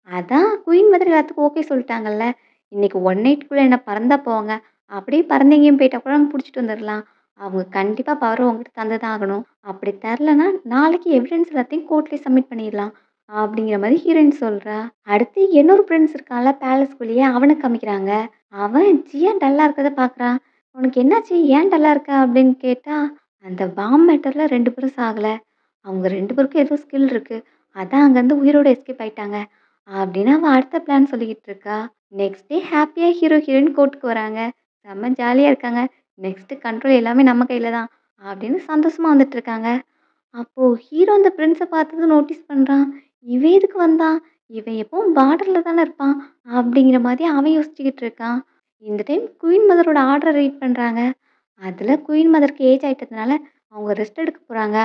அதான் குயின் மதர் எல்லாத்துக்கும் ஓகே சொல்ட்டாங்கல்ல. இன்னைக்கு ஒன் நைட்குள்ள என்ன பறந்தா போவாங்க. அப்படியே பறந்து எங்கேயும் போயிட்டா கூட நம்ம புடிச்சிட்டு வந்துரலாம். அவங்க கண்டிப்பா பவர் உங்ககிட்ட தந்து தான் ஆகணும். அப்படி தரலன்னா, நாளைக்கு எவிடன்ஸ் எல்லாத்தையும் கோர்ட்லயே சப்மிட் பண்ணிடலாம். அப்படிங்கிற மாரி ஹீரோயின் சொல்றா. அடுத்து இன்னொரு பிரின்ஸ் இருக்கான்ல பேலஸ்குள்ளேயே அவன காமிக்கிறாங்க. அவன் ஜியான் டல்லா இருக்கத பார்க்குறான். "உனக்கு என்னாச்சு? ஏன் டல்லா இருக்க?" அப்படின்னு கேட்டா, "அந்த பாம் மேட்டர்ல 2 பேரும் சாகல. அவங்க 2 பேருக்கும் ஏதோ ஸ்கில் இருக்கு. அதான் அங்கருந்து உயிரோட எஸ்கேப் ஆயிட்டாங்க." அப்படின்னு அவ அடுத்த பிளான் சொல்லிக்கிட்டு இருக்கா. நெக்ஸ்ட் டே ஹேப்பியா ஹீரோ, ஹீரோயின் கோர்ட்டுக்கு வராங்க. செம்ம ஜாலியா இருக்காங்க. நெக்ஸ்ட் கண்ட்ரோல் எல்லாமே நம்ம கையில தான். அப்படின்னு சந்தோஷமா வந்துட்டு இருக்காங்க. அப்போ ஹீரோ அந்த பிரின்ஸ பார்த்ததும் நோட்டீஸ் பண்றான். இவன் எதுக்கு வந்தான்? இவன் எப்பவும் பார்டர்ல தானே இருப்பான். அப்படிங்கிற மாதிரி அவன் யோசிச்சுக்கிட்டு இருக்கான். இந்த டைம் குயின் மதரோட ஆர்டர ரீட் பண்றாங்க. அதுல குயின் மதருக்கு ஏஜ் ஆயிட்டதுனால அவங்க ரெஸ்ட் எடுக்க போறாங்க.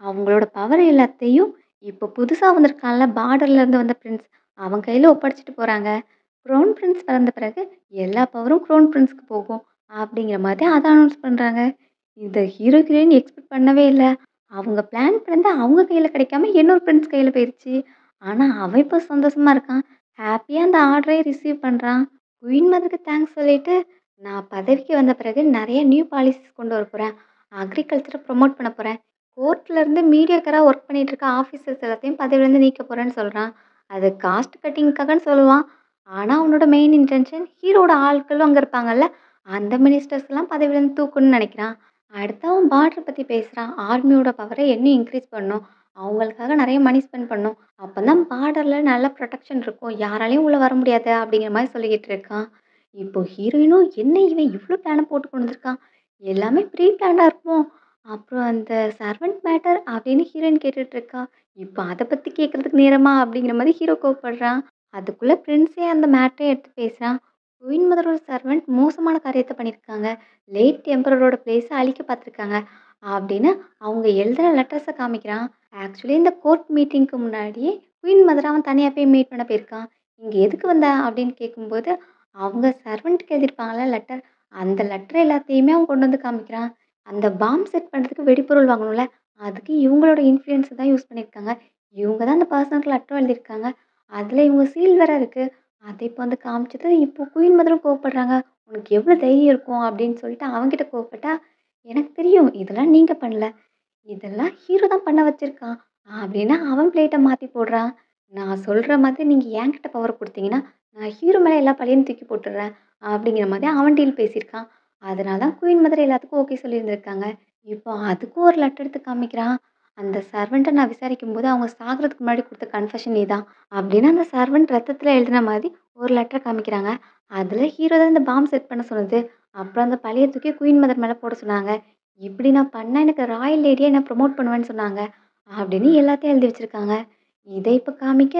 அவங்களோட பவர் எல்லாத்தையும் இப்போ புதுசா வந்திருக்கான்ல பார்டர்ல இருந்து வந்த பிரின்ஸ் அவன் கையில ஒப்படைச்சுட்டு போறாங்க. க்ரவுன் பிரின்ஸ் பிறந்த பிறகு எல்லா பவரும் க்ரவுன் பிரின்ஸ்க்கு போகும். அப்படிங்கிற மாதிரி அத அனௌன்ஸ் பண்றாங்க. இத ஹீரோ, ஹீரோயின் எக்ஸ்பெக்ட் பண்ணவே இல்ல. அவங்க பிளான் பண்ணது அவங்க கையில கிடைக்காம இன்னொரு பிரின்ஸ் கையில போயிருச்சு. ஆனா, அவன் இப்போ சந்தோஷமா இருக்கான். ஹேப்பியா அந்த ஆர்டரையும் ரிசீவ் பண்றான். குயின் மதருக்கு தேங்க்ஸ் சொல்லிட்டு, நான் பதவிக்கு வந்த பிறகு நெறைய நியூ பாலிசிஸ் கொண்டு வரப்போறேன். அக்ரிகல்ச்சர ப்ரமோட் பண்ண போறேன். கோர்ட்ல இருந்து மீடியாக்கரா ஒர்க் பண்ணிட்டு இருக்க ஆஃபீசர்ஸ் எல்லாத்தையும் பதவியிலேருந்து நீக்க போறேன்னு சொல்றான். அது காஸ்ட் கட்டிங்க்காகன்னு சொல்லுவான். ஆனா, அவனோட மெயின் இன்டென்ஷன் ஹீரோட ஆட்களும் அங்க இருப்பாங்கல்ல, அந்த மினிஸ்டர்ஸ்லாம் பதவியிலேருந்து தூக்கணும்னு நெனைக்கிறான். அடுத்து அவன் பார்டர் பத்தி பேசுறான். ஆர்மியோட பவர இன்னும் இன்க்ரீஸ் பண்ணணும். அவங்களுக்காக நெறைய மணி ஸ்பெண்ட் பண்ணணும். அப்பதான் பார்டர்ல நல்ல புரொடெக்ஷன் இருக்கும். யாராலயும் உள்ள வர முடியாது அப்படிங்கிற மாரி சொல்லிக்கிட்டு இருக்கான். இப்போ ஹீரோயினும் என்ன இவன் இவ்ளோ பிளான போட்டு கொண்டு வந்திருக்கான். எல்லாமே ப்ரீ பிளான்டா இருக்குமோ? அப்புறம் அந்த சர்வன்ட் மேட்டர் அப்படின்னு ஹீரோயின் கேட்டுட்டு இருக்கா. இப்போ அத பத்தி கேட்கறதுக்கு நேரமா அப்படிங்கிற மாரி ஹீரோ கோவப்படுறான். அதுக்குள்ள பிரின்ஸே அந்த மேட்டரையும் எடுத்து பேசுறான். குயின் மதரோட சர்வன்ட் மோசமான காரியத்த பண்ணியிருக்காங்க. லேட் எம்பரரோட பிளேஸ அழிக்க பார்த்துருக்காங்க. அப்படின்னு அவங்க எழுதுன லெட்டர்ஸ காமிக்கிறான். ஆக்சுவலி இந்த கோர்ட் மீட்டிங்க்கு முன்னாடியே குயின் மதர அவன் தனியா போய் மீட் பண்ண போயிருக்கான். "இங்க எதுக்கு வந்த?" அப்படின்னு கேட்கும்போது, அவங்க சர்வன்ட்க்கு எழுதியிருப்பாங்கல்ல லெட்டர், அந்த லெட்டர் எல்லாத்தையுமே அவன் கொண்டு வந்து காமிக்கிறான். அந்த பாம் செட் பண்றதுக்கு வெடிபொருள் வாங்கணும்ல, அதுக்கு இவங்களோட இன்ஃப்ளூயன்ஸ் தான் யூஸ் பண்ணியிருக்காங்க. இவங்க தான் அந்த பர்சனுக்கு லெட்டரும் எழுதியிருக்காங்க. அதில இவங்க சீல் வேற இருக்கு. அத இப்ப வந்து காமிச்சது, இப்போ குயின் மதரும் கோவப்படுறாங்க. "உனக்கு எவ்வளோ தைரியம் இருக்கும்?" அப்படின்னு சொல்லிட்டு அவன்கிட்ட கோவப்பட்டா, எனக்கு தெரியும் இதெல்லாம் நீங்க பண்ணல. இதெல்லாம் ஹீரோ தான் பண்ண வச்சிருக்கான். அப்டின்னா அவன் பிளேட்ட மாத்தி போடுறான். நான் சொல்ற மாதிரி நீங்க என்கிட்ட பவர் குடுத்தீங்கன்னா, நான் ஹீரோ மேல எல்லா பழியும் தூக்கி போட்டுர்றேன். அப்படிங்கிற மாதிரி அவன் டீல் பேசியிருக்கான். அதனால தான் குயின் மதர் எல்லாத்துக்கும் ஓகே சொல்லியிருந்திருக்காங்க. இப்போ அதுக்கும் ஒரு லெட்டர் எடுத்து காமிக்கிறான். அந்த சர்வெண்ட்ட நான் விசாரிக்கும்போது அவங்க சாகுறதுக்கு முன்னாடி குடுத்த கன்ஃபெஷன் இதான். அப்படின்னு அந்த சர்வெண்ட் ரத்தத்தில எழுதின மாதிரி ஒரு லெட்டர் காமிக்கிறாங்க. அதில ஹீரோ தான் இந்த பாம் செட் பண்ண சொன்னது. அப்புறம் அந்த பழிய தூக்கி குயின் மதர் மேல போட சொன்னாங்க. இப்படி நான் பண்ணா எனக்கு ராயல் லேடியா என்ன ப்ரமோட் பண்ணுவேன்னு சொன்னாங்க. அப்படின்னு எல்லாத்தையும் எழுதி வச்சிருக்காங்க. இத இப்ப காமிக்க,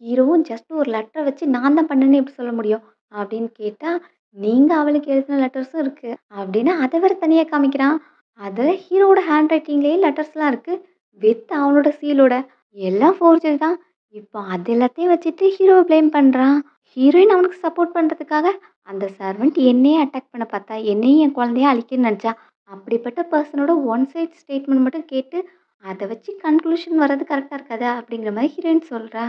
ஹீரோவும் ஜஸ்ட் ஒரு லெட்டர வச்சு நான் தான் பண்ணேன்னு எப்படி சொல்ல முடியும்? அப்படின்னு கேட்டா, நீங்க அவளுக்கு எழுதின லெட்டர்ஸும் இருக்கு. அப்படின்னு அத வேற தனியா காமிக்கிறான். அதுல ஹீரோவோட ஹேண்ட் ரைட்டிங்லயே லெட்டர்ஸ்லாம் இருக்கு. வித் அவனோட சீலோட. எல்லாம் ஃபோர்ஜரி தான். இப்போ அது எல்லாத்தையும் வச்சுட்டு ஹீரோவ ப்ளேம் பண்றான். ஹீரோயின் அவனுக்கு சப்போர்ட் பண்றதுக்காக, அந்த சர்வெண்ட் என்னையே அட்டாக் பண்ண பார்த்தா, என்னையும் என் குழந்தைய அழிக்கன்னு நெனச்சா. அப்படிப்பட்ட பெர்சனோட ஒன் சைட் ஸ்டேட்மெண்ட் மட்டும் கேட்டு, அத வச்சு கன்க்ளூஷன் வர்றது கரெக்ட்டா இருக்காதா? அப்படிங்கிற மாரி ஹீரோயின் சொல்றா.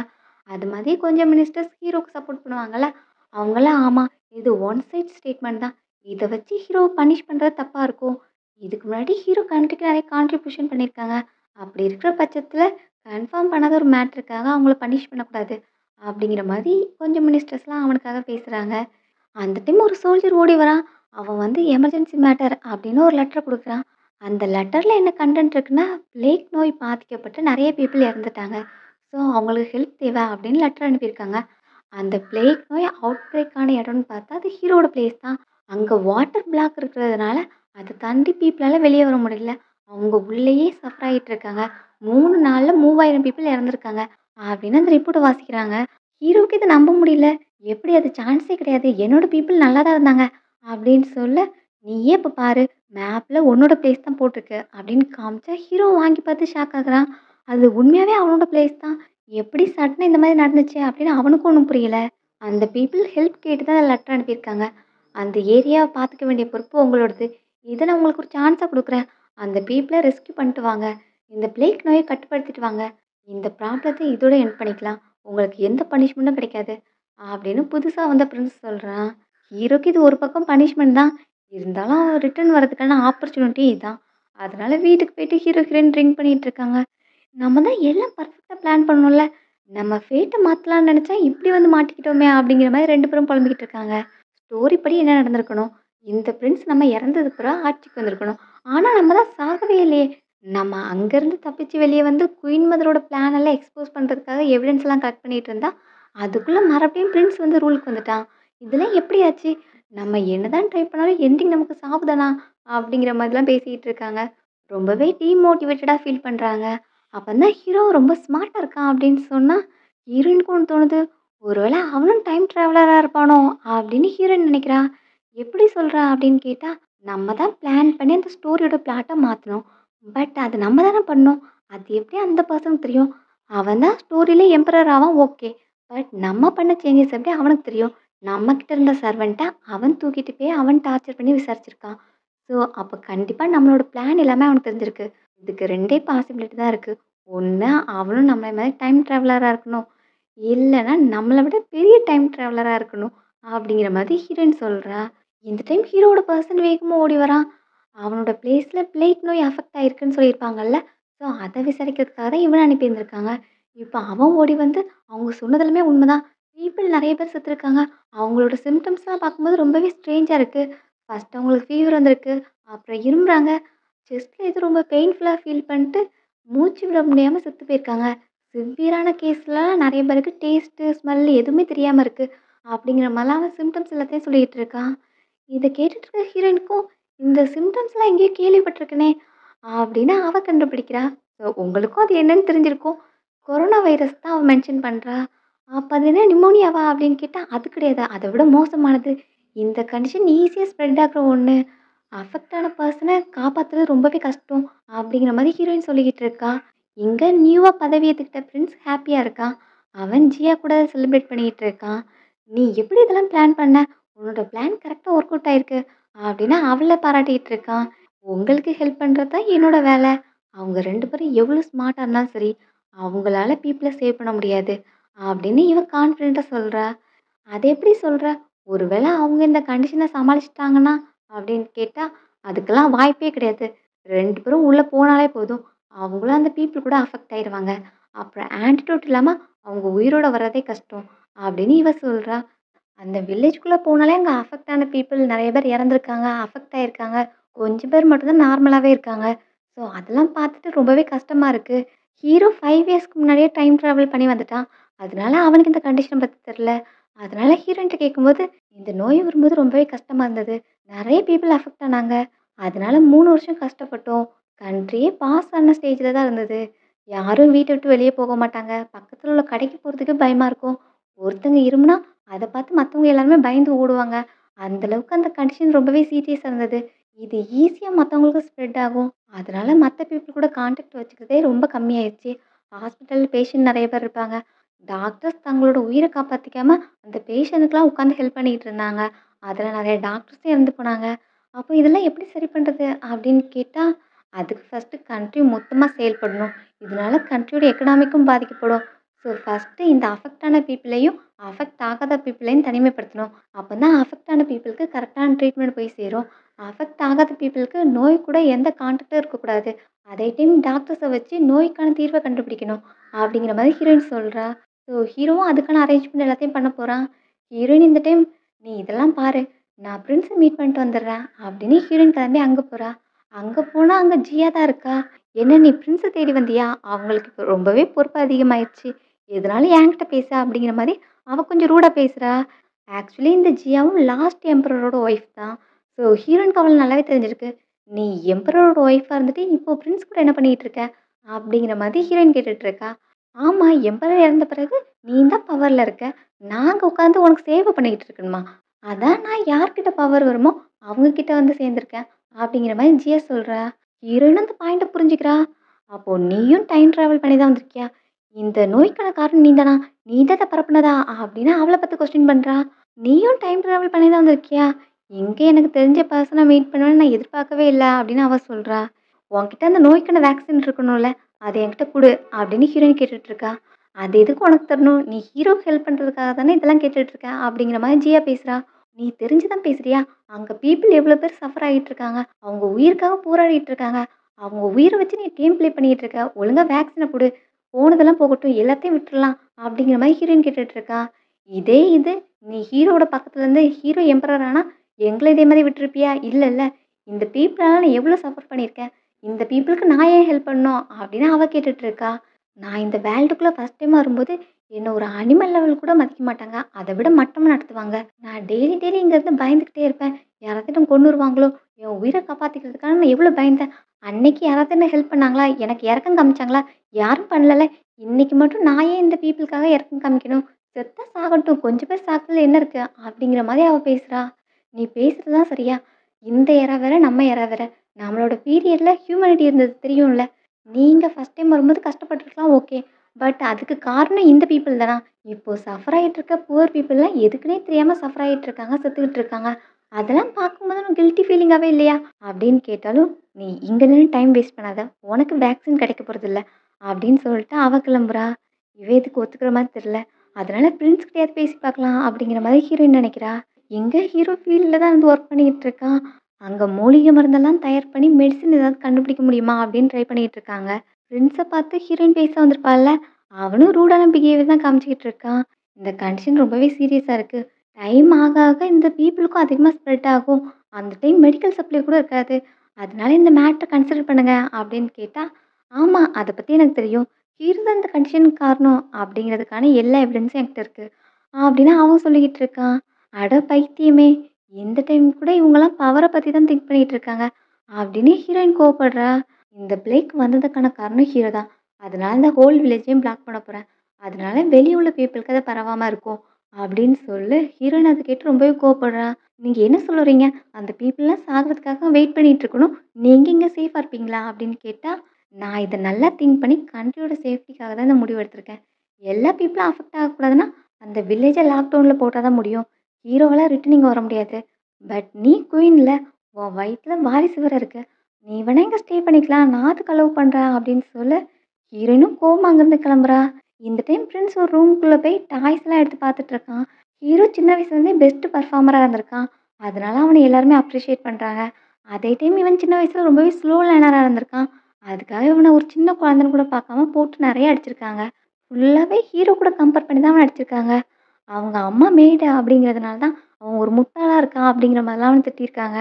அது மாதிரி கொஞ்சம் மினிஸ்டர்ஸ் ஹீரோக்கு சப்போர்ட் பண்ணுவாங்கல்ல, அவங்கலாம் ஆமா, இது ஒன் சைட் ஸ்டேட்மெண்ட் தான். இத வச்சு ஹீரோவ பனிஷ் பண்றது தப்பா இருக்கும். இதுக்கு முன்னாடி ஹீரோ கண்ட்ரிக்கு நெறைய கான்ட்ரிபியூஷன் பண்ணியிருக்காங்க. அப்படி இருக்கிற பட்சத்தில, கன்ஃபார்ம் பண்ணாத ஒரு மேட்டருக்காக அவங்கள பனிஷ் பண்ணக்கூடாது. அப்படிங்கிற மாரி கொஞ்சம் மினிஸ்டர்ஸ்லாம் அவனுக்காக பேசுறாங்க. அந்த டைம் ஒரு சோல்ஜர் ஓடி வரான். அவன் வந்து எமர்ஜென்சி மேட்டர் அப்படின்னு ஒரு லெட்டர் குடுக்குறான். அந்த லெட்டர்ல என்ன கன்டென்ட் இருக்குன்னா, பிளேக் நோய் பாதிக்கப்பட்டு நெறைய பீப்பிள் இறந்துட்டாங்க. ஸோ அவங்களுக்கு ஹெல்ப் தேவை அப்படின்னு லெட்டர் அனுப்பியிருக்காங்க. அந்த பிளேக் நோய் அவுட் பிரேக் ஆன இடம்னு பார்த்தா, அது ஹீரோட பிளேஸ் தான். அங்க வாட்டர் பிளாக் இருக்கிறதுனால, அத தாண்டி பீப்பிளால வெளிய வர முடியல. அவங்க உள்ளேயே சஃபர் ஆயிட்டு இருக்காங்க. 3 நாள்ல 3000 பீப்பிள் இறந்துருக்காங்க. அப்படின்னு அந்த ரிப்போர்ட்ட வாசிக்கிறாங்க. ஹீரோவுக்கு இத நம்ப முடியல. எப்படி அது சான்ஸே கிடையாது. என்னோட பீப்பிள் நல்லா தான் இருந்தாங்க. அப்படின்னு சொல்ல, நீயே இப்ப பாரு மேப்ல உன்னோட பிளேஸ் தான் போட்டிருக்கு. அப்படின்னு காமிச்சா, ஹீரோ வாங்கி பார்த்து ஷாக் ஆகுறான். அது உண்மையாவே அவனோட பிளேஸ் தான். எப்படி சடனா இந்த மாரி நடந்துச்சு அப்படின்னு அவனுக்கும் ஒண்ணும் புரியல. அந்த பீப்பிள் ஹெல்ப் கேட்டு தான் லெட்டர் அனுப்பியிருக்காங்க. அந்த ஏரியாவ பார்த்துக்க வேண்டிய பொறுப்பு உங்களோடது. இத நான் உங்களுக்கு ஒரு சான்ஸா குடுக்குறேன். அந்த பீப்பிள ரெஸ்க்யூ பண்ணிட்டு வாங்க. இந்த பிளேக் நோய கட்டுப்படுத்திட்டு வாங்க. இந்த ப்ராப்ளத்த இதோட எண்ட் பண்ணிக்கலாம். உங்களுக்கு எந்த பனிஷ்மென்ட்டும் கிடைக்காது. அப்படின்னு புதுசா வந்த பிரின்ஸ் சொல்றான். ஹீரோக்கு இது ஒரு பக்கம் பனிஷ்மென்ட் தான். இருந்தாலும் ரிட்டர்ன் வரதுக்கான ஆப்பர்ச்சுனிட்டி இதான். அதனால வீட்டுக்கு போயிட்டு ஹீரோ, ஹீரோயின் ட்ரிங்க் பண்ணிட்டு இருக்காங்க. நம்ம தான் எல்லாம் பெர்ஃபெக்ட்டா பிளான் பண்ணோம்ல. நம்ம ஃபேட்ட மாத்தலாம்னு நெனச்சா, இப்படி வந்து மாட்டிக்கிட்டோமே! அப்படிங்கிற மாரி 2 பேரும் புலம்பிக்கிட்டு இருக்காங்க. ஸ்டோரி படி என்ன நடந்திருக்கணும்? இந்த பிரின்ஸ் நம்ம இறந்ததுக்கு பிறகு ஆட்சிக்கு வந்திருக்கணும். ஆனா, நம்ம தான் சாகவே இல்லையே! நம்ம அங்கருந்து தப்பிச்சு வெளிய வந்து குயின் மதரோட பிளான் எல்லாம் எக்ஸ்போஸ் பண்றதுக்காக எவிடன்ஸ்லாம் கலெக்ட் பண்ணிட்டு இருந்தா, அதுக்குள்ள மறுபடியும் பிரின்ஸ் வந்து ரூலுக்கு வந்துட்டான். இதெல்லாம் எப்படி ஆச்சு? நம்ம என்னதான் ட்ரை பண்ணாலும் எண்டிங் நமக்கு சாவு தானா? அப்படிங்கிற மாதிரிலாம் பேசிக்கிட்டு இருக்காங்க. ரொம்பவே டிமோட்டிவேட்டடா ஃபீல் பண்றாங்க. அப்பந்தான் ஹீரோ ரொம்ப ஸ்மார்ட்டா இருக்கான் அப்படின்னு சொன்னா, ஹீரோயினுக்கு ஒண்ணு தோணுது. ஒருவேளை அவனும் டைம் டிராவலரா இருப்பானோ? அப்படின்னு ஹீரோயின் நினைக்கிறா. எப்படி சொல்றா? அப்படின்னு கேட்டா, நம்ம தான் பிளான் பண்ணி அந்த ஸ்டோரியோட பிளாட்ட மாத்துனோம். பட் அது நம்ம தானே பண்ணோம். அது எப்படி அந்த பர்சனுக்கு தெரியும்? அவன் தான் ஸ்டோரியில எம்பரர் ஆவான் ஓகே. பட் நம்ம பண்ண சேஞ்சஸ் எப்படி அவனுக்கு தெரியும்? நம்ம கிட்ட இருந்த சர்வெண்ட்ட அவன் தூக்கிட்டு போய் அவன் டார்ச்சர் பண்ணி விசாரிச்சிருக்கான். ஸோ, அப்ப கண்டிப்பா நம்மளோட பிளான் எல்லாமே அவனுக்கு தெரிஞ்சிருக்கு. இதுக்கு 2டே பாசிபிலிட்டி தான் இருக்கு. ஒண்ணு அவனும் நம்மள மாரி டைம் டிராவலரா இருக்கணும். இல்லன்னா நம்மள விட பெரிய டைம் டிராவலரா இருக்கணும். அப்படிங்கிற மாதிரி ஹீரோயின் சொல்றா. இந்த டைம் ஹீரோவோட பர்சன் வேகமா ஓடி வரான். அவனோட பிளேஸ்ல பிளேக் நோய் அஃபெக்ட் ஆயிருக்குன்னு சொல்லியிருப்பாங்கல்ல. ஸோ அத விசாரிக்கிறதுக்காக தான் இவன அனுப்பி இருந்திருக்காங்க. இப்ப அவன் ஓடி வந்து அவங்க சொன்னதெல்லாமே உண்மதான். பீப்பிள் நெறைய பேர் செத்துருக்காங்க. அவங்களோட சிம்ப்டம்ஸ்லாம் பார்க்கும்போது ரொம்பவே ஸ்ட்ரேஞ்சா இருக்கு. ஃபர்ஸ்ட் அவங்களுக்கு ஃபீவர் வந்திருக்கு. அப்புறம் இருமுறாங்க. செஸ்ட்ல ஏதோ ரொம்ப பெயின்ஃபுல்லா ஃபீல் பண்ணிட்டு மூச்சு விட முடியாம செத்து போயிருக்காங்க. சிவியரான கேஸ்லலாம் நெறைய பேருக்கு டேஸ்ட்டு, ஸ்மெல் எதுவுமே தெரியாம இருக்கு. அப்படிங்கிற மாரிலாம் அவன் சிம்ப்டம்ஸ் எல்லாத்தையும் சொல்லிட்டு இருக்கான். இத கேட்டுட்டு இருக்க ஹீரோயினுக்கும், இந்த சிம்ப்டம்ஸ்லாம் எங்கேயோ கேள்விப்பட்டுருக்கனே! அப்படின்னு அவ கண்டுபிடிக்கிறா. ஸோ உங்களுக்கும் அது என்னன்னு தெரிஞ்சிருக்கும். கொரோனா வைரஸ் தான் அவ மென்ஷன் பண்றா. அப்ப அது என்ன நிமோனியாவா? அப்படின்னு கேட்டா, அது கிடையாது. அத விட மோசமானது. இந்த கண்டிஷன் ஈஸியா ஸ்ப்ரெட் ஆகுற ஒண்ணு. அஃபெக்ட் ஆன பர்சன காப்பாத்துறது ரொம்பவே கஷ்டம். அப்படிங்கிற மாரி ஹீரோயின் சொல்லிக்கிட்டு இருக்கா. இங்க நியூவா பதவி ஏத்துக்கிட்ட பிரின்ஸ் ஹேப்பியா இருக்கான். அவன் ஜியா கூட செலிப்ரேட் பண்ணிக்கிட்டு இருக்கான். "நீ எப்படி இதெல்லாம் பிளான் பண்ண? உன்னோட பிளான் கரெக்ட்டா ஒர்க் அவுட் ஆயிருக்கு." அப்படின்னு அவள பாராட்டிட்டு இருக்கான். உங்களுக்கு ஹெல்ப் பண்றது தான் என்னோட வேல. அவங்க 2 பேரும் எவ்வளோ ஸ்மார்ட்டா இருந்தாலும் சரி, அவங்களால பீப்பிள சேவ் பண்ண முடியாது. அப்படின்னு இவ கான்ஃபிடென்ட்டா சொல்றா. "அது எப்படி சொல்ற? ஒருவேள அவங்க இந்த கண்டிஷன சமாளிச்சுட்டாங்கன்னா?" அப்படின்னு கேட்டா, அதுக்கெல்லாம் வாய்ப்பே கிடையாது. 2 பேரும் உள்ள போனாலே போதும். அவங்களும் அந்த பீப்பிள் கூட அஃபெக்ட் ஆயிருவாங்க. அப்புறம் ஆன்டிடோட் இல்லாம அவங்க உயிரோட வர்றதே கஷ்டம்." அப்படின்னு இவ சொல்றா. அந்த வில்லேஜ்குள்ள போனாலே அங்க அஃபெக்ட் ஆன பீப்பிள் நெறைய பேர் இறந்துருக்காங்க, அஃபெக்ட் ஆயிருக்காங்க. கொஞ்சம் பேர் மட்டும் தான் நார்மலாவே இருக்காங்க. ஸோ அதெல்லாம் பார்த்துட்டு ரொம்பவே கஷ்டமா இருக்கு. ஹீரோ 5 இயர்ஸ்க்கு முன்னாடியே டைம் டிராவல் பண்ணி வந்துட்டான். அதனால அவனுக்கு இந்த கண்டிஷன பத்தி தெரியல. அதனால ஹீரோயின்ட்ட கேட்கும்போது, "இந்த நோய் வரும்போது ரொம்பவே கஷ்டமா இருந்தது. நெறைய பீப்பிள் அஃபெக்ட் ஆனாங்க. அதனால 3 வருஷம் கஷ்டப்பட்டோம். கண்ட்ரியே பாஸ் ஆன ஸ்டேஜ்ல தான் இருந்தது. யாரும் வீட்ட விட்டு வெளிய போக மாட்டாங்க. பக்கத்துல உள்ள கடைக்கு போறதுக்கு பயமா இருக்கும். ஒருத்தங்க இருமுனா அத பார்த்து மத்தவங்க எல்லாருமே பயந்து ஓடுவாங்க. அந்த அளவுக்கு அந்த கண்டிஷன் ரொம்பவே சீரியஸா இருந்தது. இது ஈஸியா மத்தவங்களுக்கு ஸ்ப்ரெட் ஆகும். அதனால மத்த பீப்பிள் கூட கான்டாக்ட் வச்சுக்கிறதே ரொம்ப கம்மியாயிருச்சு. ஹாஸ்பிட்டல்ல பேஷண்ட் நெறைய பேர் இருப்பாங்க. டாக்டர்ஸ் தங்களோட உயிர காப்பாத்திக்காம அந்த பேஷண்ட்டுக்குலாம் உட்காந்து ஹெல்ப் பண்ணிட்டு இருந்தாங்க. அதுல நெறைய டாக்டர்ஸும் இறந்து போனாங்க. அப்போ இதெல்லாம் எப்படி சரி பண்றது? அப்படின்னு கேட்டா, அதுக்கு ஃபர்ஸ்ட்டு கண்ட்ரி மொத்தமா செயல்படணும். இதனால கண்ட்ரியோட எக்கனாமிக்கும் பாதிக்கப்படும். ஸோ ஃபர்ஸ்ட்டு இந்த அஃபெக்ட் ஆன பீப்பிளையும், அஃபெக்ட் ஆகாத பீப்பிளையும் தனிமைப்படுத்தணும். அப்பதான் அஃபெக்ட் ஆன பீப்பிளுக்கு கரெக்டான ட்ரீட்மெண்ட் போய் சேரும். அஃபெக்ட் ஆகாத பீப்பிளுக்கு நோய் கூட எந்த கான்டாக்டும் இருக்கக்கூடாது. அதே டைம் டாக்டர்ஸ வச்சு நோய்க்கான தீர்வ கண்டுபிடிக்கணும். அப்படிங்கிற மாரி ஹீரோயின் சொல்றா. ஸோ ஹீரோவும் அதுக்கான அரேஞ்ச்மெண்ட் எல்லாத்தையும் பண்ண போறான். ஹீரோயின் இந்த டைம், "நீ இதெல்லாம் பாரு. நான் பிரின்ஸ மீட் பண்ணிட்டு வந்துடுறேன்." அப்படின்னு ஹீரோயின் கிளம்பி அங்க போறா. அங்க போனா அங்க ஜியா தான் இருக்கா. "என்ன நீ பிரின்ஸ தேடி வந்தியா?" அவங்களுக்கு இப்ப ரொம்பவே பொறுப்பு அதிகமாயிருச்சு. "எதுனாலும் என்கிட்ட பேசு." அப்படிங்கிற மாரி அவ கொஞ்சம் ரூடா பேசுறா. ஆக்சுவலி இந்த ஜியாவும் லாஸ்ட் எம்பரரோட ஒய்ஃப் தான். ஸோ ஹீரோயினுக்கு அவள நல்லாவே தெரிஞ்சிருக்கு. "நீ எம்பரரோட ஒய்ஃபா இருந்துட்டு, இப்போ பிரின்ஸ் கூட என்ன பண்ணிட்டு இருக்க?" அப்படிங்கிற மாதிரி ஹீரோயின் கேட்டுட்டு இருக்கா. "ஆமா, எம்பரர் இறந்த பிறகு நீ தான் பவர்ல இருக்க. நாங்க உட்காந்து உனக்கு சேவை பண்ணிக்கிட்டு இருக்கணுமா? அதான் நான் யார்கிட்ட பவர் வருமோ, அவங்க கிட்ட வந்து சேர்ந்துருக்கேன்." அப்படிங்கிற மாரி ஜியா சொல்றா. ஹீரோயின் அந்த பாயிண்ட்ட புரிஞ்சுக்கிறா. "அப்போ நீயும் டைம் டிராவல் பண்ணி தான் வந்திருக்கியா? இந்த நோய்க்கான காரணம் நீ தானா? நீ தான் இத பரப்புனதா?" அப்படின்னு அவள பார்த்து கொஸ்டின் பண்றா. "நீயும் டைம் டிராவல் பண்ணி தான் வந்திருக்கியா? இங்க எனக்கு தெரிஞ்ச பெர்சன மீட் பண்ணுவேன்னு நான் எதிர்பார்க்கவே இல்ல." அப்படின்னு அவ சொல்றா. "உன்கிட்ட அந்த நோய்க்கான வேக்சின் இருக்கணும்ல, அத என்கிட்ட குடு." அப்படின்னு ஹீரோயின் கேட்டுட்டு இருக்கா. "அது எதுக்கு உனக்கு தரணும்? நீ ஹீரோக்கு ஹெல்ப் பண்றதுக்காக தானே இதெல்லாம் கேட்டுட்டு இருக்க." அப்படிங்கிற மாரி ஜியா பேசுறா. "நீ தெரிஞ்சு தான் பேசுறியா? அங்க பீப்பிள் எவ்வளோ பேர் சஃபர் ஆகிட்டு இருக்காங்க. அவங்க உயிருக்காக போராடிட்டு இருக்காங்க. அவங்க உயிர வச்சு நீ கேம் ப்ளே பண்ணிட்டு இருக்க. ஒழுங்கா வேக்சின குடு. போனதெல்லாம் போகட்டும். எல்லாத்தையும் விட்டுறலாம்." அப்படிங்கிற மாரி ஹீரோயின் கேட்டுட்டு இருக்கா. இதே இது நீ ஹீரோவோட பக்கத்துல இருந்து ஹீரோ எம்பரர் ஆனா, எங்கள இதே மாரி விட்டுருப்பியா? இல்லல்ல. இந்த பீப்பிளால நான் எவ்வளோ சஃபர் பண்ணியிருக்கேன். இந்த பீப்பிளுக்கு நான் ஏன் ஹெல்ப் பண்ணணும்? அப்படின்னு அவ கேட்டுட்டு இருக்கா. "நான் இந்த வேர்ல்டுக்குள்ள ஃபர்ஸ்ட் டைமா வரும்போது, என்ன ஒரு அனிமல் லெவல் கூட மதிக்க மாட்டாங்க. அத விட மட்டமா நடத்துவாங்க. நான் டெய்லி டெய்லி இங்க இருந்து பயந்துகிட்டே இருப்பேன். யாராவது என்ன கொன்னுருவாங்களோ? என் உயிர காப்பாத்திக்கிறதுக்காக நான் எவ்வளோ பயந்தேன். அன்னைக்கு யாராவது என்ன ஹெல்ப் பண்ணாங்களா? எனக்கு இரக்கம் காமிச்சாங்களா? யாரும் பண்ணலல்ல. இன்னைக்கு மட்டும் நான் ஏன் இந்த பீப்பிளுக்காக இரக்கம் காமிக்கணும்? செத்தா சாகட்டும். கொஞ்சம் பேர் சாகறதுல என்ன இருக்கு?" அப்படிங்கிற மாரி அவ பேசுறா. "நீ பேசுறது தான் சரியா? இந்த எரா வேற, நம்ம எரா வேற. நம்மளோட பீரியட்ல ஹியூமனிட்டி இருந்தது தெரியும்ல. நீங்க ஃபர்ஸ்ட் டைம் வரும்போது கஷ்டப்பட்டுருக்கலாம் ஓகே. பட் அதுக்கு காரணம் இந்த பீப்பிள் தானா? இப்போ சஃபர் ஆயிட்டு இருக்க புவர் பீப்பிள்லாம் எதுக்குன்னே தெரியாம சஃபர் ஆயிட்டு இருக்காங்க, செத்துக்கிட்டு இருக்காங்க. அதெல்லாம் பார்க்கும்போது உனக்கு கில்ட்டி ஃபீலிங்காவே இல்லையா?" அப்படின்னு கேட்டாலும், "நீ இங்க நின்னு டைம் வேஸ்ட் பண்ணாத. உனக்கு வேக்சின் கிடைக்க போறதில்ல." அப்படின்னு சொல்லிட்டு அவ கிளம்புறா. இவ எதுக்கு ஒத்துக்கிற மாரி தெரியல. அதனால பிரின்ஸ் கிட்டயாவது பேசி பார்க்கலாம் அப்படிங்கிற மாரி ஹீரோயின் நினைக்கிறா. எங்க ஹீரோ ஃபீல்ட்ல தான் வந்து ஒர்க் பண்ணிக்கிட்டு இருக்கான். அங்க மூலிகை மருந்தெல்லாம் தயார் பண்ணி மெடிசின் ஏதாவது கண்டுபிடிக்க முடியுமா அப்படின்னு ட்ரை பண்ணிட்டு இருக்காங்க. பிரின்ஸ பார்த்து ஹீரோயின் பேச வந்திருப்பாள்ல, அவனும் ரூடான பிஹேவியர் தான் காமிச்சுக்கிட்டு இருக்கான். இந்த கண்டிஷன் ரொம்பவே சீரியஸா இருக்கு. டைம் ஆக ஆக இந்த பீப்பிளுக்கும் அதிகமா ஸ்ப்ரெட் ஆகும். அந்த டைம் மெடிக்கல் சப்ளை கூட இருக்காது. அதனால இந்த மேட்டர கன்சிடர் பண்ணுங்க அப்படின்னு கேட்டா, "ஆமா, அத பத்தி எனக்கு தெரியும். ஹீரோ தான் இந்த கண்டிஷனுக்கு காரணம் அப்படிங்கிறதுக்கான எல்லா எவிடன்ஸும் என்கிட்ட இருக்கு." அப்படின்னு அவன் சொல்லிக்கிட்டு இருக்கான். அட பைத்தியமே! இந்த டைம் கூட இவங்கலாம் பவர பத்தி தான் திங்க் பண்ணிட்டு இருக்காங்க. அப்படின்னு ஹீரோயின் கோவப்படுறா. "இந்த பிளேக் வந்ததுக்கான காரணம் ஹீரோ தான். அதனால இந்த ஹோல் வில்லேஜையும் பிளாக் பண்ண போறேன். அதனால வெளிய உள்ள பீப்பிளுக்கு அது பரவாம இருக்கும்." அப்படின்னு சொல்லு ஹீரோயின் அத கேட்டு ரொம்பவே கோவப்படுறா. "நீங்க என்ன சொல்ல வரீங்க? அந்த பீப்பிள்லாம் சாகறதுக்காக வெயிட் பண்ணிட்டு இருக்கணும். நீங்க இங்க சேஃபா இருப்பீங்களா?" அப்படின்னு கேட்டா, "நான் இத நல்லா திங்க் பண்ணி கண்ட்ரியோட சேஃப்டிக்காக தான் இந்த முடிவு எடுத்திருக்கேன். எல்லா பீப்பிளும் அஃபெக்ட் ஆகக்கூடாதுன்னா, அந்த வில்லேஜ லாக்டவுன்ல போட்டா தான் முடியும். ஹீரோவெல்லாம் ரிட்டர்ன் இங்க வர முடியாது. பட் நீ குயின்ல, உன் வயித்துல வாரிசு வேற இருக்கு. நீ வேணா இங்க ஸ்டே பண்ணிக்கலாம். நான் அதுக்கு அலோவ் பண்றேன்." அப்படின்னு சொல்ல, ஹீரோயினும் கோவமா அங்கேருந்து கிளம்புறா. இந்த டைம் பிரின்ஸ் ஒரு ரூம்குள்ள போய் டாய்ஸ்லாம் எடுத்து பார்த்துட்டு இருக்கான். ஹீரோ சின்ன வயசுலேருந்தே பெஸ்ட் பெர்ஃபார்மரா இருந்திருக்கான். அதனால அவன எல்லாருமே அப்ரிஷியேட் பண்றாங்க. அதே டைம் இவன் சின்ன வயசுல ரொம்பவே ஸ்லோ லேர்னரா இருந்திருக்கான். அதுக்காக இவன ஒரு சின்ன குழந்தைன்னு கூட பார்க்காம போட்டு நெறைய அடிச்சிருக்காங்க. ஃபுல்லாவே ஹீரோ கூட கம்பேர் பண்ணி தான் அவன அடிச்சிருக்காங்க. அவங்க அம்மா மேய்டு அப்படிங்கிறதுனால தான் அவன் ஒரு முட்டாளா இருக்கான் அப்படிங்கிற மாதிரிலாம் அவன திட்டியிருக்காங்க.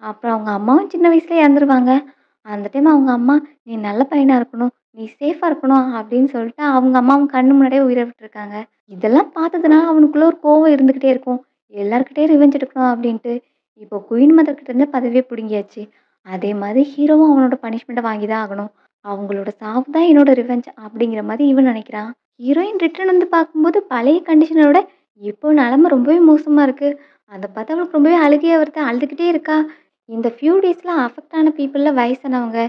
அப்புறம் அவங்க அம்மாவும் சின்ன வயசுலயே இறந்துருவாங்க. அந்த டைம் அவங்க அம்மா, "நீ நல்ல பையனா இருக்கணும். நீ சேஃபா இருக்கணும்" அப்படின்னு சொல்லிட்டு அவங்க அம்மாவும் கண்ணு முன்னாடியே உயிர விட்டுருக்காங்க. இதெல்லாம் பார்த்ததுனால அவனுக்குள்ள ஒரு கோவம் இருந்துகிட்டே இருக்கும். எல்லார்கிட்டயும் ரிவெஞ்ச் எடுக்கணும் அப்படின்ட்டு. இப்போ குயின் மதர் கிட்ட இருந்து பதவிய புடுங்கியாச்சு. அதே மாதிரி ஹீரோவும் அவனோட பனிஷ்மெண்ட்ட வாங்கி தான் ஆகணும். அவங்களோட சாவு தான் என்னோட ரிவெஞ்ச் அப்படிங்கிற மாதிரி இவன் நினைக்கிறான். ஹீரோயின் ரிட்டர்ன் வந்து பார்க்கும்போது பழைய கண்டிஷன விட இப்போ நிலைமை ரொம்பவே மோசமா இருக்கு. அத பார்த்தா அவளுக்கு ரொம்பவே அழுகையா வருது. அழுதுகிட்டே இருக்கா. இந்த ஃபியூ டேஸ்ல அஃபெக்ட் ஆன பீப்பிள்ல வயசானவங்க,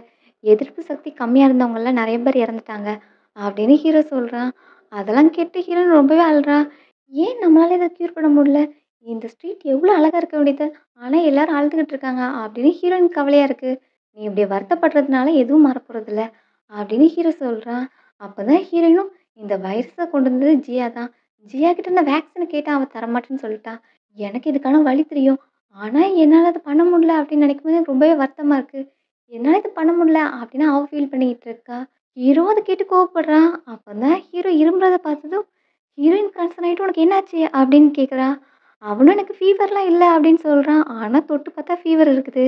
எதிர்ப்பு சக்தி கம்மியா இருந்தவங்கலாம் நெறைய பேர் இறந்துட்டாங்க. அப்படின்னு ஹீரோ சொல்றான். அதெல்லாம் கேட்டு ஹீரோயின் ரொம்பவே அழுறா. ஏன் நம்மளால இத கியூர் பண்ண முடியல? இந்த ஸ்ட்ரீட் எவ்ளோ அழகா இருக்க வேண்டியது. ஆனா எல்லாரும் அழுதுகிட்டு இருக்காங்க அப்படின்னு ஹீரோயினுக்கு கவலையா இருக்கு. நீ இப்படி வருத்தப்படுறதுனால எதுவும் மாறப்போறதில்ல அப்படின்னு ஹீரோ சொல்றான். அப்பதான் ஹீரோயினும் இந்த வைரஸ கொண்டு வந்தது ஜியா தான். ஜியா கிட்ட நான் வேக்சின கேட்டேன். அவ தரமாட்டேன்னு சொல்லிட்டா. எனக்கு இதுக்கான வழி தெரியும். ஆனா என்னால அத பண்ண முடியல அப்படின்னு நினைக்கும்போது எனக்கு ரொம்பவே வருத்தமா இருக்கு. என்னால இது பண்ண முடியல அப்படின்னு அவ ஃபீல் பண்ணிக்கிட்டு இருக்கா. ஹீரோ அத கேட்டு கோவப்படுறான். அப்பதான் ஹீரோ இருமுறத பார்த்ததும் ஹீரோயின் கன்சர்ன் ஆயிட்டு "உனக்கு என்னாச்சு?" அப்படின்னு கேட்குறா. அவனும் "எனக்கு ஃபீவர்லாம் இல்ல" அப்படின்னு சொல்றான். ஆனா தொட்டு பார்த்தா ஃபீவர் இருக்குது.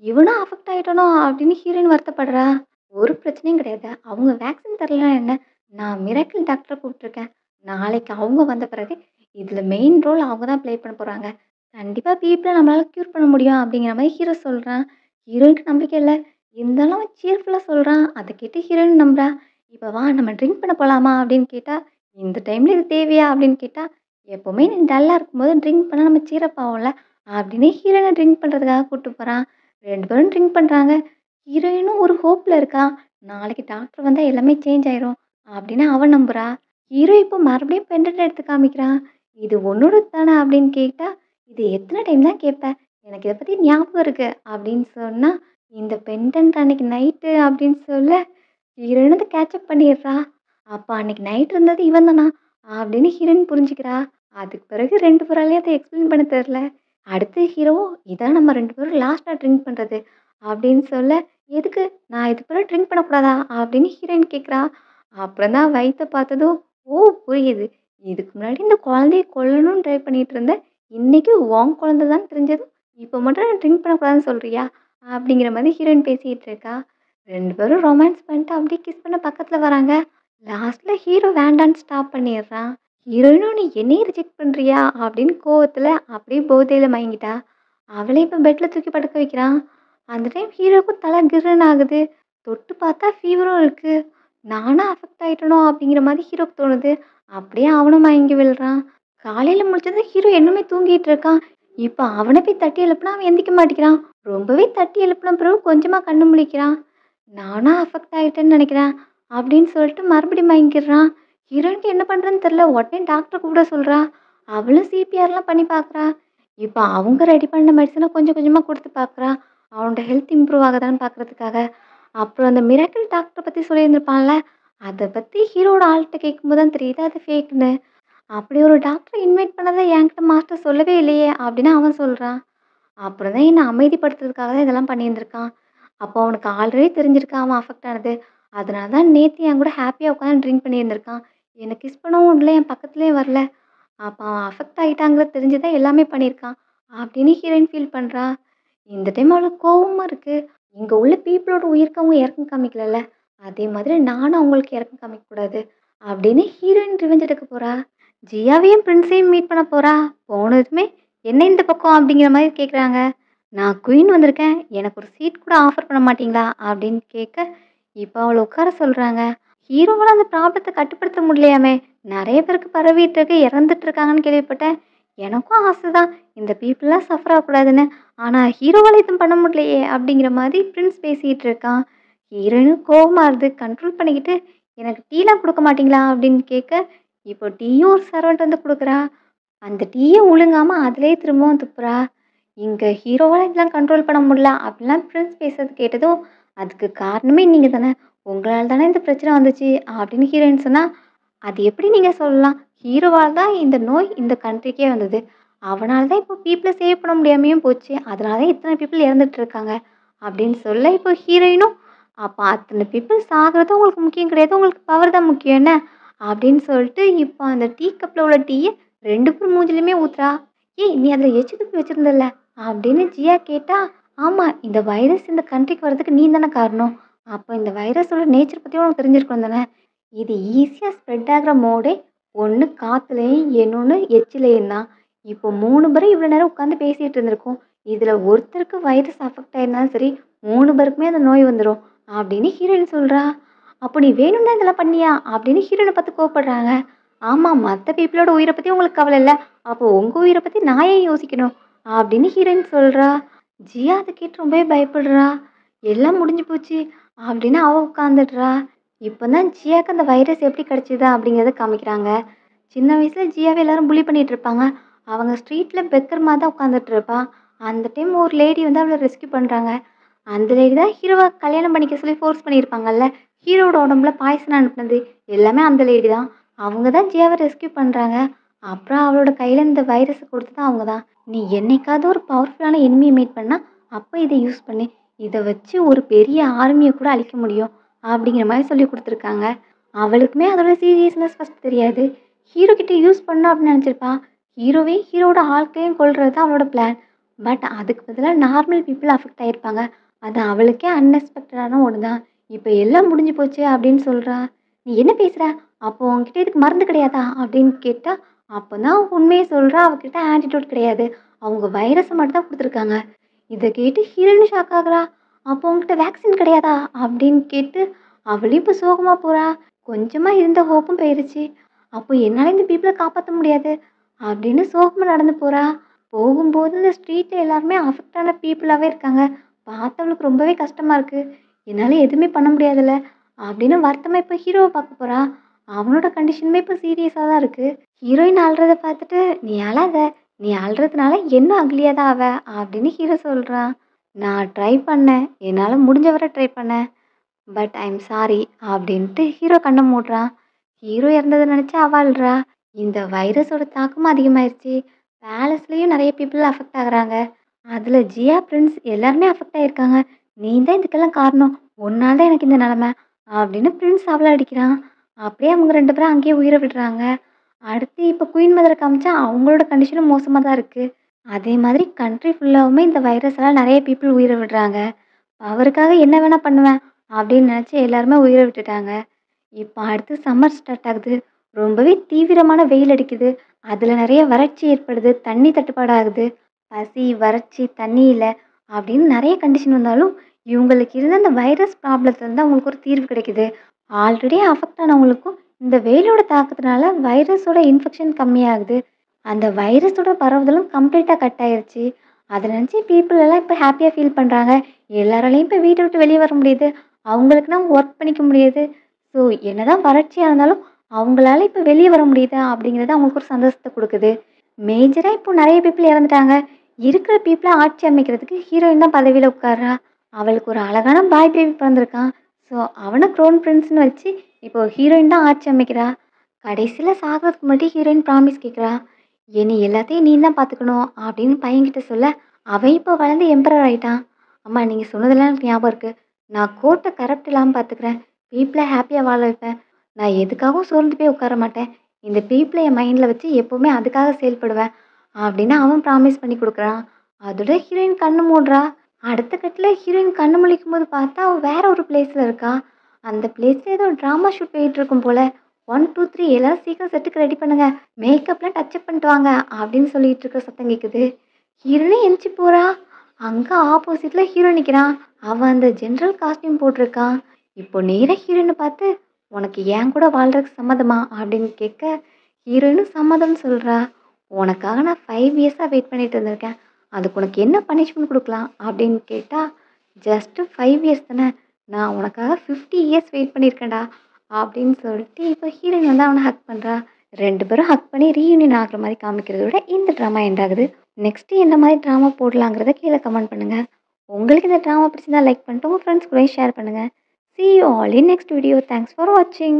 இவனும் அஃபெக்ட் ஆயிட்டானோ அப்படின்னு ஹீரோயின் வருத்தப்படுறா. ஒரு பிரச்சனையும் கிடையாது. அவங்க வேக்சின் தரலனா என்ன? நான் மிராக்கிள் டாக்டர கூப்பிட்டுருக்கேன். நாளைக்கு அவங்க வந்த பிறகு இதுல மெயின் ரோல் அவங்க தான் ப்ளே பண்ண போறாங்க. கண்டிப்பா பீப்பிள நம்மளால கியூர் பண்ண முடியும் அப்படிங்கிற மாரி ஹீரோ சொல்றான். ஹீரோயினுக்கு நம்பிக்கை இல்ல. இருந்தாலும் அவன் சியர்ஃபுல்லா சொல்றான். அத கேட்டு ஹீரோயின் நம்புறா. "இப்ப வா நம்ம ட்ரிங்க் பண்ண போலாமா?" அப்படின்னு கேட்டா, "இந்த டைம்ல இது தேவையா?" அப்படின்னு கேட்டா, "எப்பவுமே நீ டல்லா இருக்கும்போது ட்ரிங்க் பண்ணா நம்ம சீர் அப் ஆவோம்ல." அப்படின்னு ஹீரோயின ட்ரிங்க் பண்றதுக்காக கூட்டு போறான். 2 பேரும் ட்ரிங்க் பண்றாங்க. ஹீரோயினும் ஒரு ஹோப்ல இருக்கா. நாளைக்கு டாக்டர் வந்தா எல்லாமே சேஞ்ச் ஆயிரும் அப்படின்னு அவ நம்புறா. ஹீரோ இப்போ மறுபடியும் பெண்டன்ட் எடுத்து காமிக்கிறான். "இது உன்னோடது தானே?" அப்படின்னு கேட்டா, "இது எத்தன டைம் தான் கேட்ப? எனக்கு இத பத்தி ஞாபகம் இருக்கு." அப்படின்னு சொன்னா, "இந்த பெண்டன்ட் அன்னைக்கு நைட்டு" அப்படின்னு சொல்ல, ஹீரோயின் அத கேட்சப் பண்ணிடுறா. அப்ப அன்னைக்கு நைட் இருந்தது இவன் தானா? அப்படின்னு ஹீரோயின் புரிஞ்சுக்கிறா. அதுக்கு பிறகு 2 பேராலயும் அத எக்ஸ்பிளைன் பண்ண தெரியல. அடுத்து ஹீரோவும், "இதான் நம்ம 2 பேரும் லாஸ்ட்டா ட்ரிங்க் பண்றது." அப்படின்னு சொல்ல, "எதுக்கு? நான் இதுக்கப்புறம் ட்ரிங்க் பண்ணக்கூடாதா?" அப்படின்னு ஹீரோயின் கேட்குறா. அப்புறம் தான் வயித்த பார்த்ததும், "ஓ! புரியுது. இதுக்கு முன்னாடி இந்த குழந்தைய கொல்லணும்னு ட்ரை பண்ணிட்டு இருந்த. இன்னைக்கு உன் குழந்தை தான் தெரிஞ்சதும், இப்ப மட்டும் நான் ட்ரிங்க் பண்ணக்கூடாதுன்னு சொல்றியா?" அப்படிங்கிற மாதிரி ஹீரோயின் பேசிட்டு இருக்கா. 2 பேரும் ரொமான்ஸ் பண்ணிட்டு அப்படியே கிஸ் பண்ண பக்கத்துல வராங்க. லாஸ்ட்ல ஹீரோ வேண்டான்னு ஸ்டாப் பண்ணிடுறான். ஹீரோயினும் "நீ என்னையும் ரிஜெக்ட் பண்றியா?" அப்படின்னு கோவத்துல அப்படியே போதையில மயங்கிட்டா. அவள இப்ப பெட்ல தூக்கி படுக்க வைக்கிறான். அந்த டைம் ஹீரோவுக்கும் தல கிர்ன்னு ஆகுது. தொட்டு பார்த்தா ஃபீவரும் இருக்கு. நானா அஃபெக்ட் ஆயிட்டனோ அப்படிங்கிற மாதிரி ஹீரோக்கு தோணுது. அப்படியே அவனும் மயங்கி விழுறான். காலையில முழிச்சதும் ஹீரோ இன்னுமே தூங்கிட்டு இருக்கான். இப்ப அவன போய் தட்டி எழுப்புனா அவன் எந்திரிக்க மாட்டேங்கிறான். ரொம்பவே தட்டி எழுப்புன பிறகு கொஞ்சமா கண்ணு முழிக்கிறான். நானா அஃபெக்ட் ஆயிட்டேன்னு நினைக்கிறேன் அப்படின்னு சொல்லிட்டு மறுபடியும் மயங்கிடுறான். ஹீரோயினுக்கு என்ன பண்றதுன்னு தெரியல. உடனே டாக்டர் கூப்பிட சொல்றா. அவளும் சிபிஆர்லாம் பண்ணி பார்க்குறா. இப்ப அவங்க ரெடி பண்ண மெடிசன கொஞ்சம் கொஞ்சமா குடுத்து பார்க்குறா. அவனோட ஹெல்த் இம்ப்ரூவ் ஆகுதான்னு பார்க்கறதுக்காக. அப்புறம் அந்த மிராக்கிள் டாக்டர பத்தி சொல்லியிருந்திருப்பான்ல, அத பத்தி ஹீரோவோட ஆள்ட்ட கேட்கும்போது தான் தெரியுது அது ஃபேக்குன்னு. அப்படி ஒரு டாக்டர இன்வைட் பண்ணத என்கிட்ட மாஸ்டர் சொல்லவே இல்லையே! அப்படின்னு அவன் சொல்றான். அப்புறம் தான் என்ன அமைதிப்படுத்துறதுக்காக தான் இதெல்லாம் பண்ணியிருந்திருக்கான். அப்போ அவனுக்கு ஆல்ரெடி தெரிஞ்சிருக்கு அவன் அஃபெக்ட் ஆனது. அதனால தான் நேத்து என் கூட ஹேப்பியா உட்காந்து ட்ரிங்க் பண்ணியிருந்திருக்கான். என்ன கிஸ் பண்ணவும் இல்ல, என் பக்கத்துலயும் வரல. அப்ப அவன் அஃபெக்ட் ஆயிட்டாங்கிறது தெரிஞ்சு தான் எல்லாமே பண்ணியிருக்கான். அப்படின்னு ஹீரோயின் ஃபீல் பண்றா. இந்த டைம் அவளுக்கு கோவமா இருக்கு. இங்க உள்ள பீப்பிளோட உயிருக்கு அவங்க இரக்கம் காமிக்கலல்ல. அதே மாதிரி நானும் அவங்களுக்கு இரக்கம் காமிக்கக்கூடாது. அப்படின்னு ஹீரோயின் ரிவெஞ்ச் எடுக்க போறா. ஜியாவையும் பிரின்ஸையும் மீட் பண்ண போறா. போனதுமே என்ன இந்த பக்கம் அப்படிங்கிற மாதிரி கேட்குறாங்க. நான் குயின் வந்திருக்கேன். எனக்கு ஒரு சீட் கூட ஆஃபர் பண்ண மாட்டீங்களா? அப்படின்னு கேட்க, இப்ப அவள உட்கார சொல்றாங்க. ஹீரோவால அந்த ப்ராப்ளத்த கட்டுப்படுத்த முடியலையாமே! நெறைய பேருக்கு பரவிட்டு இருக்கு, இறந்துட்டு இருக்காங்கன்னு கேள்விப்பட்டேன். எனக்கும் ஆசை தான். இந்த பீப்பிள்லாம் சஃபர் ஆகக்கூடாதுன்னு. ஆனா ஹீரோவால எதுவும் பண்ண முடியலையே! அப்படிங்கிற மாதிரி பிரின்ஸ் பேசிட்டு இருக்கான். ஹீரோயினும் கோவமா வருது. கண்ட்ரோல் பண்ணிக்கிட்டு, எனக்கு டீலாம் குடுக்க மாட்டீங்களா? அப்படின்னு கேட்க, இப்போ டீயும் ஒரு சர்வன்ட் வந்து குடுக்குறா. அந்த டீய முழுங்காம அதிலேயே திரும்பவும் துப்புறா. இங்க ஹீரோவால இதெல்லாம் கண்ட்ரோல் பண்ண முடியல அப்படிலாம் பிரின்ஸ் பேசுறது கேட்டதும், அதுக்கு காரணமே நீங்க தானே. உங்களால தானே இந்த பிரச்சனை வந்துச்சு அப்படின்னு ஹீரோயின் சொன்னா, அது எப்படி நீங்க சொல்லலாம்? ஹீரோவால தான் இந்த நோய் இந்த கண்ட்ரிக்கே வந்தது. அவனால தான் இப்போ பீப்பிள சேவ் பண்ண முடியாமயும் போச்சு. அதனால தான் இத்தன பீப்பிள் இறந்துட்டு இருக்காங்க. அப்படின்னு சொல்ல இப்போ ஹீரோயினும், அப்ப அத்தன பீப்பிள் சாகுறது உங்களுக்கு முக்கியம் கிடையாது. உங்களுக்கு பவர் தான் முக்கியம் என்ன? அப்படின்னு சொல்லிட்டு இப்போ அந்த டீ கப்ல உள்ள டீய 2 பேர் மூஞ்சிலயுமே ஊத்துறா. "ஏய்! நீ அதில எச்சு துப்பி வச்சிருந்தல்ல?" அப்படின்னு ஜியா கேட்டா, "ஆமா. இந்த வைரஸ் இந்த கண்ட்ரிக்கு வரதுக்கு நீ தானே காரணம். அப்ப இந்த வைரஸோட நேச்சர் பத்தியும் உனக்கு தெரிஞ்சிருக்கணும் தானே? இது ஈஸியா ஸ்ப்ரெட் ஆகுற மோடே ஒண்ணு காத்துலயும், இன்னொன்னு எச்சிலயும் தான். இப்போ 3 பேரும் இவ்வளோ நேரம் உட்காந்து பேசிட்டு இருந்திருக்கோம். இதுல ஒருத்தருக்கு வைரஸ் அஃபெக்ட் ஆயிருந்தாலும் சரி, 3 பேருக்குமே அந்த நோய் வந்துரும்." அப்படின்னு ஹீரோயின் சொல்றா. "அப்போ நீ வேணும்னு தான் இதெல்லாம் பண்ணியா?" அப்படின்னு ஹீரோயின பார்த்து கோவப்படுறாங்க. "ஆமா, மத்த பீப்பிளோட உயிர பத்தி உங்களுக்கு கவல இல்ல. அப்போ உங்க உயிர பத்தி நான் ஏன் யோசிக்கணும்?" அப்படின்னு ஹீரோயின் சொல்றா. ஜியா அத கேட்டு ரொம்பவே பயப்படுறா. "எல்லாம் முடிஞ்சு போச்சு." அப்படின்னு அவ உட்காந்துடுறா. இப்போ தான் ஜியாக்கு அந்த வைரஸ் எப்படி கிடைச்சது அப்படிங்கிறத காமிக்கிறாங்க. சின்ன வயசுல ஜியாவ எல்லாரும் புல்லி பண்ணிட்டு இருப்பாங்க. அவங்க ஸ்ட்ரீட்ல பெக்கர் மாரி தான் உட்காந்துட்டு இருப்பா. அந்த டைம் ஒரு லேடி வந்து அவள ரெஸ்க்யூ பண்றாங்க. அந்த லேடி தான் ஹீரோவ கல்யாணம் பண்ணிக்க சொல்லி ஃபோர்ஸ் பண்ணியிருப்பாங்கல்ல. ஹீரோவோட உடம்புல பாய்சன் அனுப்புனது எல்லாமே அந்த லேடி தான். அவங்க தான் ஜியாவ ரெஸ்க்யூ பண்றாங்க. அப்புறம் அவளோட கையில இந்த வைரஸ கொடுத்தது அவங்க தான். "நீ என்னைக்காவது ஒரு பவர்ஃபுல்லான எனிமிய மீட் பண்ணா, அப்ப இத யூஸ் பண்ணு. இத வச்சு ஒரு பெரிய ஆர்மிய கூட அழிக்க முடியும்." அப்படிங்கிற மாரி சொல்லிக் குடுத்துருக்காங்க. அவளுக்குமே அதோட சீரியஸ்னஸ் ஃபர்ஸ்ட் தெரியாது. ஹீரோ கிட்ட யூஸ் பண்ணணும் அப்படின்னு நெனச்சிருப்பா. ஹீரோவே ஹீரோவோட ஆட்களையும் கொல்றது தான் அவளோட பிளான். பட் அதுக்கு பதிலா நார்மல் பீப்பிள் அஃபெக்ட் ஆயிருப்பாங்க. அது அவளுக்கே அன்எக்ஸ்பெக்டடான ஒண்ணு தான். "இப்ப எல்லாம் முடிஞ்சு போச்சு" அப்படின்னு சொல்றா. "நீ என்ன பேசுற? அப்போ உன்கிட்ட இதுக்கு மருந்து கிடையாதா?" அப்படின்னு கேட்டா, அப்பதான் உண்மைய சொல்றா. அவகிட்ட ஆன்டிடோட் கிடையாது. அவங்க வைரஸ மட்டும் தான் குடுத்துருக்காங்க. இத கேட்டு ஹீரோயினும் ஷாக் ஆகுறா. "அப்போ உன்கிட்ட வேக்சின் கிடையாதா?" அப்படின்னு கேட்டு அவளும் இப்ப சோகமா போறா. கொஞ்சமா இருந்த ஹோப்பும் போயிருச்சு. "அப்போ என்னால இந்த பீப்பிள காப்பாத்த முடியாது." அப்படின்னு சோகமா நடந்து போறா. போகும்போது இந்த ஸ்ட்ரீட்ல எல்லாருமே அஃபெக்ட் ஆன பீப்பிளாவே இருக்காங்க. பார்த்து அவளுக்கு ரொம்பவே கஷ்டமா இருக்கு. "என்னால எதுவுமே பண்ண முடியாதுல்ல." அப்படின்னு வருத்தமா இப்ப ஹீரோவ பார்க்க போறா. அவனோட கண்டிஷனுமே இப்ப சீரியஸா தான் இருக்கு. ஹீரோயின் அழுறத பார்த்துட்டு, "நீ அழாத. நீ அழுறதுனால இன்னும் அக்லியா தான் ஆவ." அப்படின்னு ஹீரோ சொல்றான். "நான் ட்ரை பண்ணேன். என்னால முடிஞ்ச வர ட்ரை பண்ணேன். But I am sorry." அப்படின்ட்டு ஹீரோ கண்ண மூடுறான். ஹீரோ இறந்தத நினைச்சு அவ அழுறா. இந்த வைரஸோட தாக்கமும் அதிகமாயிருச்சு. பேலஸ்லயும் நெறைய பீப்பிள் அஃபெக்ட் ஆகுறாங்க. அதுல ஜியா, பிரின்ஸ் எல்லாருமே அஃபெக்ட் ஆயிருக்காங்க. "நீ தான் இதுக்கெல்லாம் காரணம். உன்னால தான் எனக்கு இந்த நிலைமை." அப்படின்னு பிரின்ஸ் அவள அடிக்கிறான். அப்படியே அவங்க 2 பேரும் அங்கேயே உயிர விடுறாங்க. அடுத்து இப்ப குயின் மதர காமிச்சா அவங்களோட கண்டிஷனும் மோசமா தான் இருக்கு. அதே மாதிரி கண்ட்ரி ஃபுல்லாவுமே இந்த வைரஸால நெறைய பீப்பிள் உயிர விடுறாங்க. "அவருக்காக என்ன வேணா பண்ணுவேன்." அப்படின்னு நினைச்சு எல்லாருமே உயிர விட்டுட்டாங்க. இப்ப அடுத்து சம்மர் ஸ்டார்ட் ஆகுது. ரொம்பவே தீவிரமான வெயில் அடிக்குது. அதுல நெறைய வறட்சி ஏற்படுது. தண்ணி தட்டுப்பாடு ஆகுது. பசி, வறட்சி, தண்ணி இல்ல அப்படின்னு நெறைய கண்டிஷன் வந்தாலும், இவங்களுக்கு இருந்த அந்த வைரஸ் ப்ராப்ளத்துலருந்து அவங்களுக்கு ஒரு தீர்வு கிடைக்குது. ஆல்ரெடி அஃபெக்ட் ஆனவங்களுக்கும் இந்த வெயிலோட தாக்கத்தினால வைரஸோட இன்ஃபெக்ஷன் கம்மியாகுது. அந்த வைரஸோட பரவுதலும் கம்ப்ளீட்டா கட் ஆயிருச்சு. அத நினைச்சு பீப்பிள் எல்லாம் இப்ப ஹேப்பியா ஃபீல் பண்றாங்க. எல்லாராலயும் இப்ப வீட்ட விட்டு வெளிய வர முடியுது. அவங்களுக்குன்னா ஒர்க் பண்ணிக்க முடியுது. ஸோ என்னதான் வறட்சியா இருந்தாலும், அவங்களால இப்ப வெளிய வர முடியுது அப்படிங்கிறது அவங்களுக்கு ஒரு சந்தோஷத்த குடுக்குது. மேஜரா இப்போ நெறைய பீப்பிள் இறந்துட்டாங்க. இருக்கிற பீப்பிள ஆட்சி அமைக்கிறதுக்கு ஹீரோயின் தான் பதவியில உட்கார்றா. அவளுக்கு ஒரு அழகான பாய் பேபி பொறந்திருக்கான். ஸோ அவன க்ரௌன் பிரின்ஸ்ன்னு வச்சு இப்போ ஹீரோயின் தான் ஆட்சி அமைக்கிறா. கடைசியில சாகறதுக்கு முன்னாடி ஹீரோயின் ப்ராமிஸ் கேட்குறா. "இனி எல்லாத்தையும் நீ தான் பார்த்துக்கணும்." அப்படின்னு பையன்கிட்ட சொல்ல, அவன் இப்போ வளர்ந்து எம்பரர் ஆயிட்டான். "அம்மா நீங்க சொன்னதெல்லாம் எனக்கு ஞாபகம் இருக்கு. நான் கோர்ட்ட கரப்ட் இல்லாம பார்த்துக்கிறேன். பீப்பிள ஹேப்பியா வாழ வைப்பேன். நான் எதுக்காகவும் சோர்ந்து போய் உட்கார மாட்டேன். இந்த பீப்பிள என் மைண்ட்ல வச்சு எப்பவுமே அதுக்காக செயல்படுவேன்." அப்படின்னு அவன் ப்ராமிஸ் பண்ணி குடுக்குறான். அதோட ஹீரோயின் கண்ணு மூடுறா. அடுத்த கட்ல ஹீரோயின் கண்ணு முழிக்கும்போது பார்த்தா, அவ வேற ஒரு பிளேஸ்ல இருக்கா. அந்த பிளேஸ்ல ஏதோ டிராமா ஷூட் போயிட்டு இருக்கும் போல. "1, 2, 3 எல்லாரும் சீக்கிரம் செட்டுக்கு ரெடி பண்ணுங்க. மேக்கப்லாம் டச்சப் பண்ணிட்டு வாங்க." அப்படின்னு சொல்லிட்டு இருக்க சத்தம் கேட்குது. ஹீரோயினும் எந்திச்சு போறா. அங்க ஆப்போசிட்ல ஹீரோ நிக்கிறான். அவன் அந்த ஜெனரல் காஸ்டியூம் போட்டிருக்கான். இப்போ நேரா ஹீரோயின பார்த்து, "உனக்கு என் கூட வாழ்றதுக்கு சம்மதமா?" அப்படின்னு கேட்க, ஹீரோயினும் சம்மதம்னு சொல்றா. "உனக்காக நான் 5 இயர்ஸா வெயிட் பண்ணிட்டு இருந்திருக்கேன். அதுக்கு உனக்கு என்ன பனிஷ்மென்ட் குடுக்கலாம்?" அப்படின்னு கேட்டா, "ஜஸ்ட் 5 இயர்ஸ் தானே. நான் உனக்காக 50 இயர்ஸ் வெயிட் பண்ணியிருக்கேன்டா." அப்படின்னு சொல்லிட்டு இப்போ ஹீரோயின் வந்து அவன ஹக் பண்றா. 2 பேரும் ஹக் பண்ணி ரீயூனியன் ஆகுற மாரி காமிக்கிறதோட இந்த ட்ராமா எண்ட் ஆகுது. நெக்ஸ்ட் என்ன மாரி ட்ராமா போடலாங்கிறத கீழ கமெண்ட் பண்ணுங்க. உங்களுக்கு இந்த ட்ராமா பிடிச்சிருந்தா லைக் பண்ணிட்டு உங்க ஃப்ரெண்ட்ஸ் கூடயும் ஷேர் பண்ணுங்க. See you all in next video. Thanks for watching.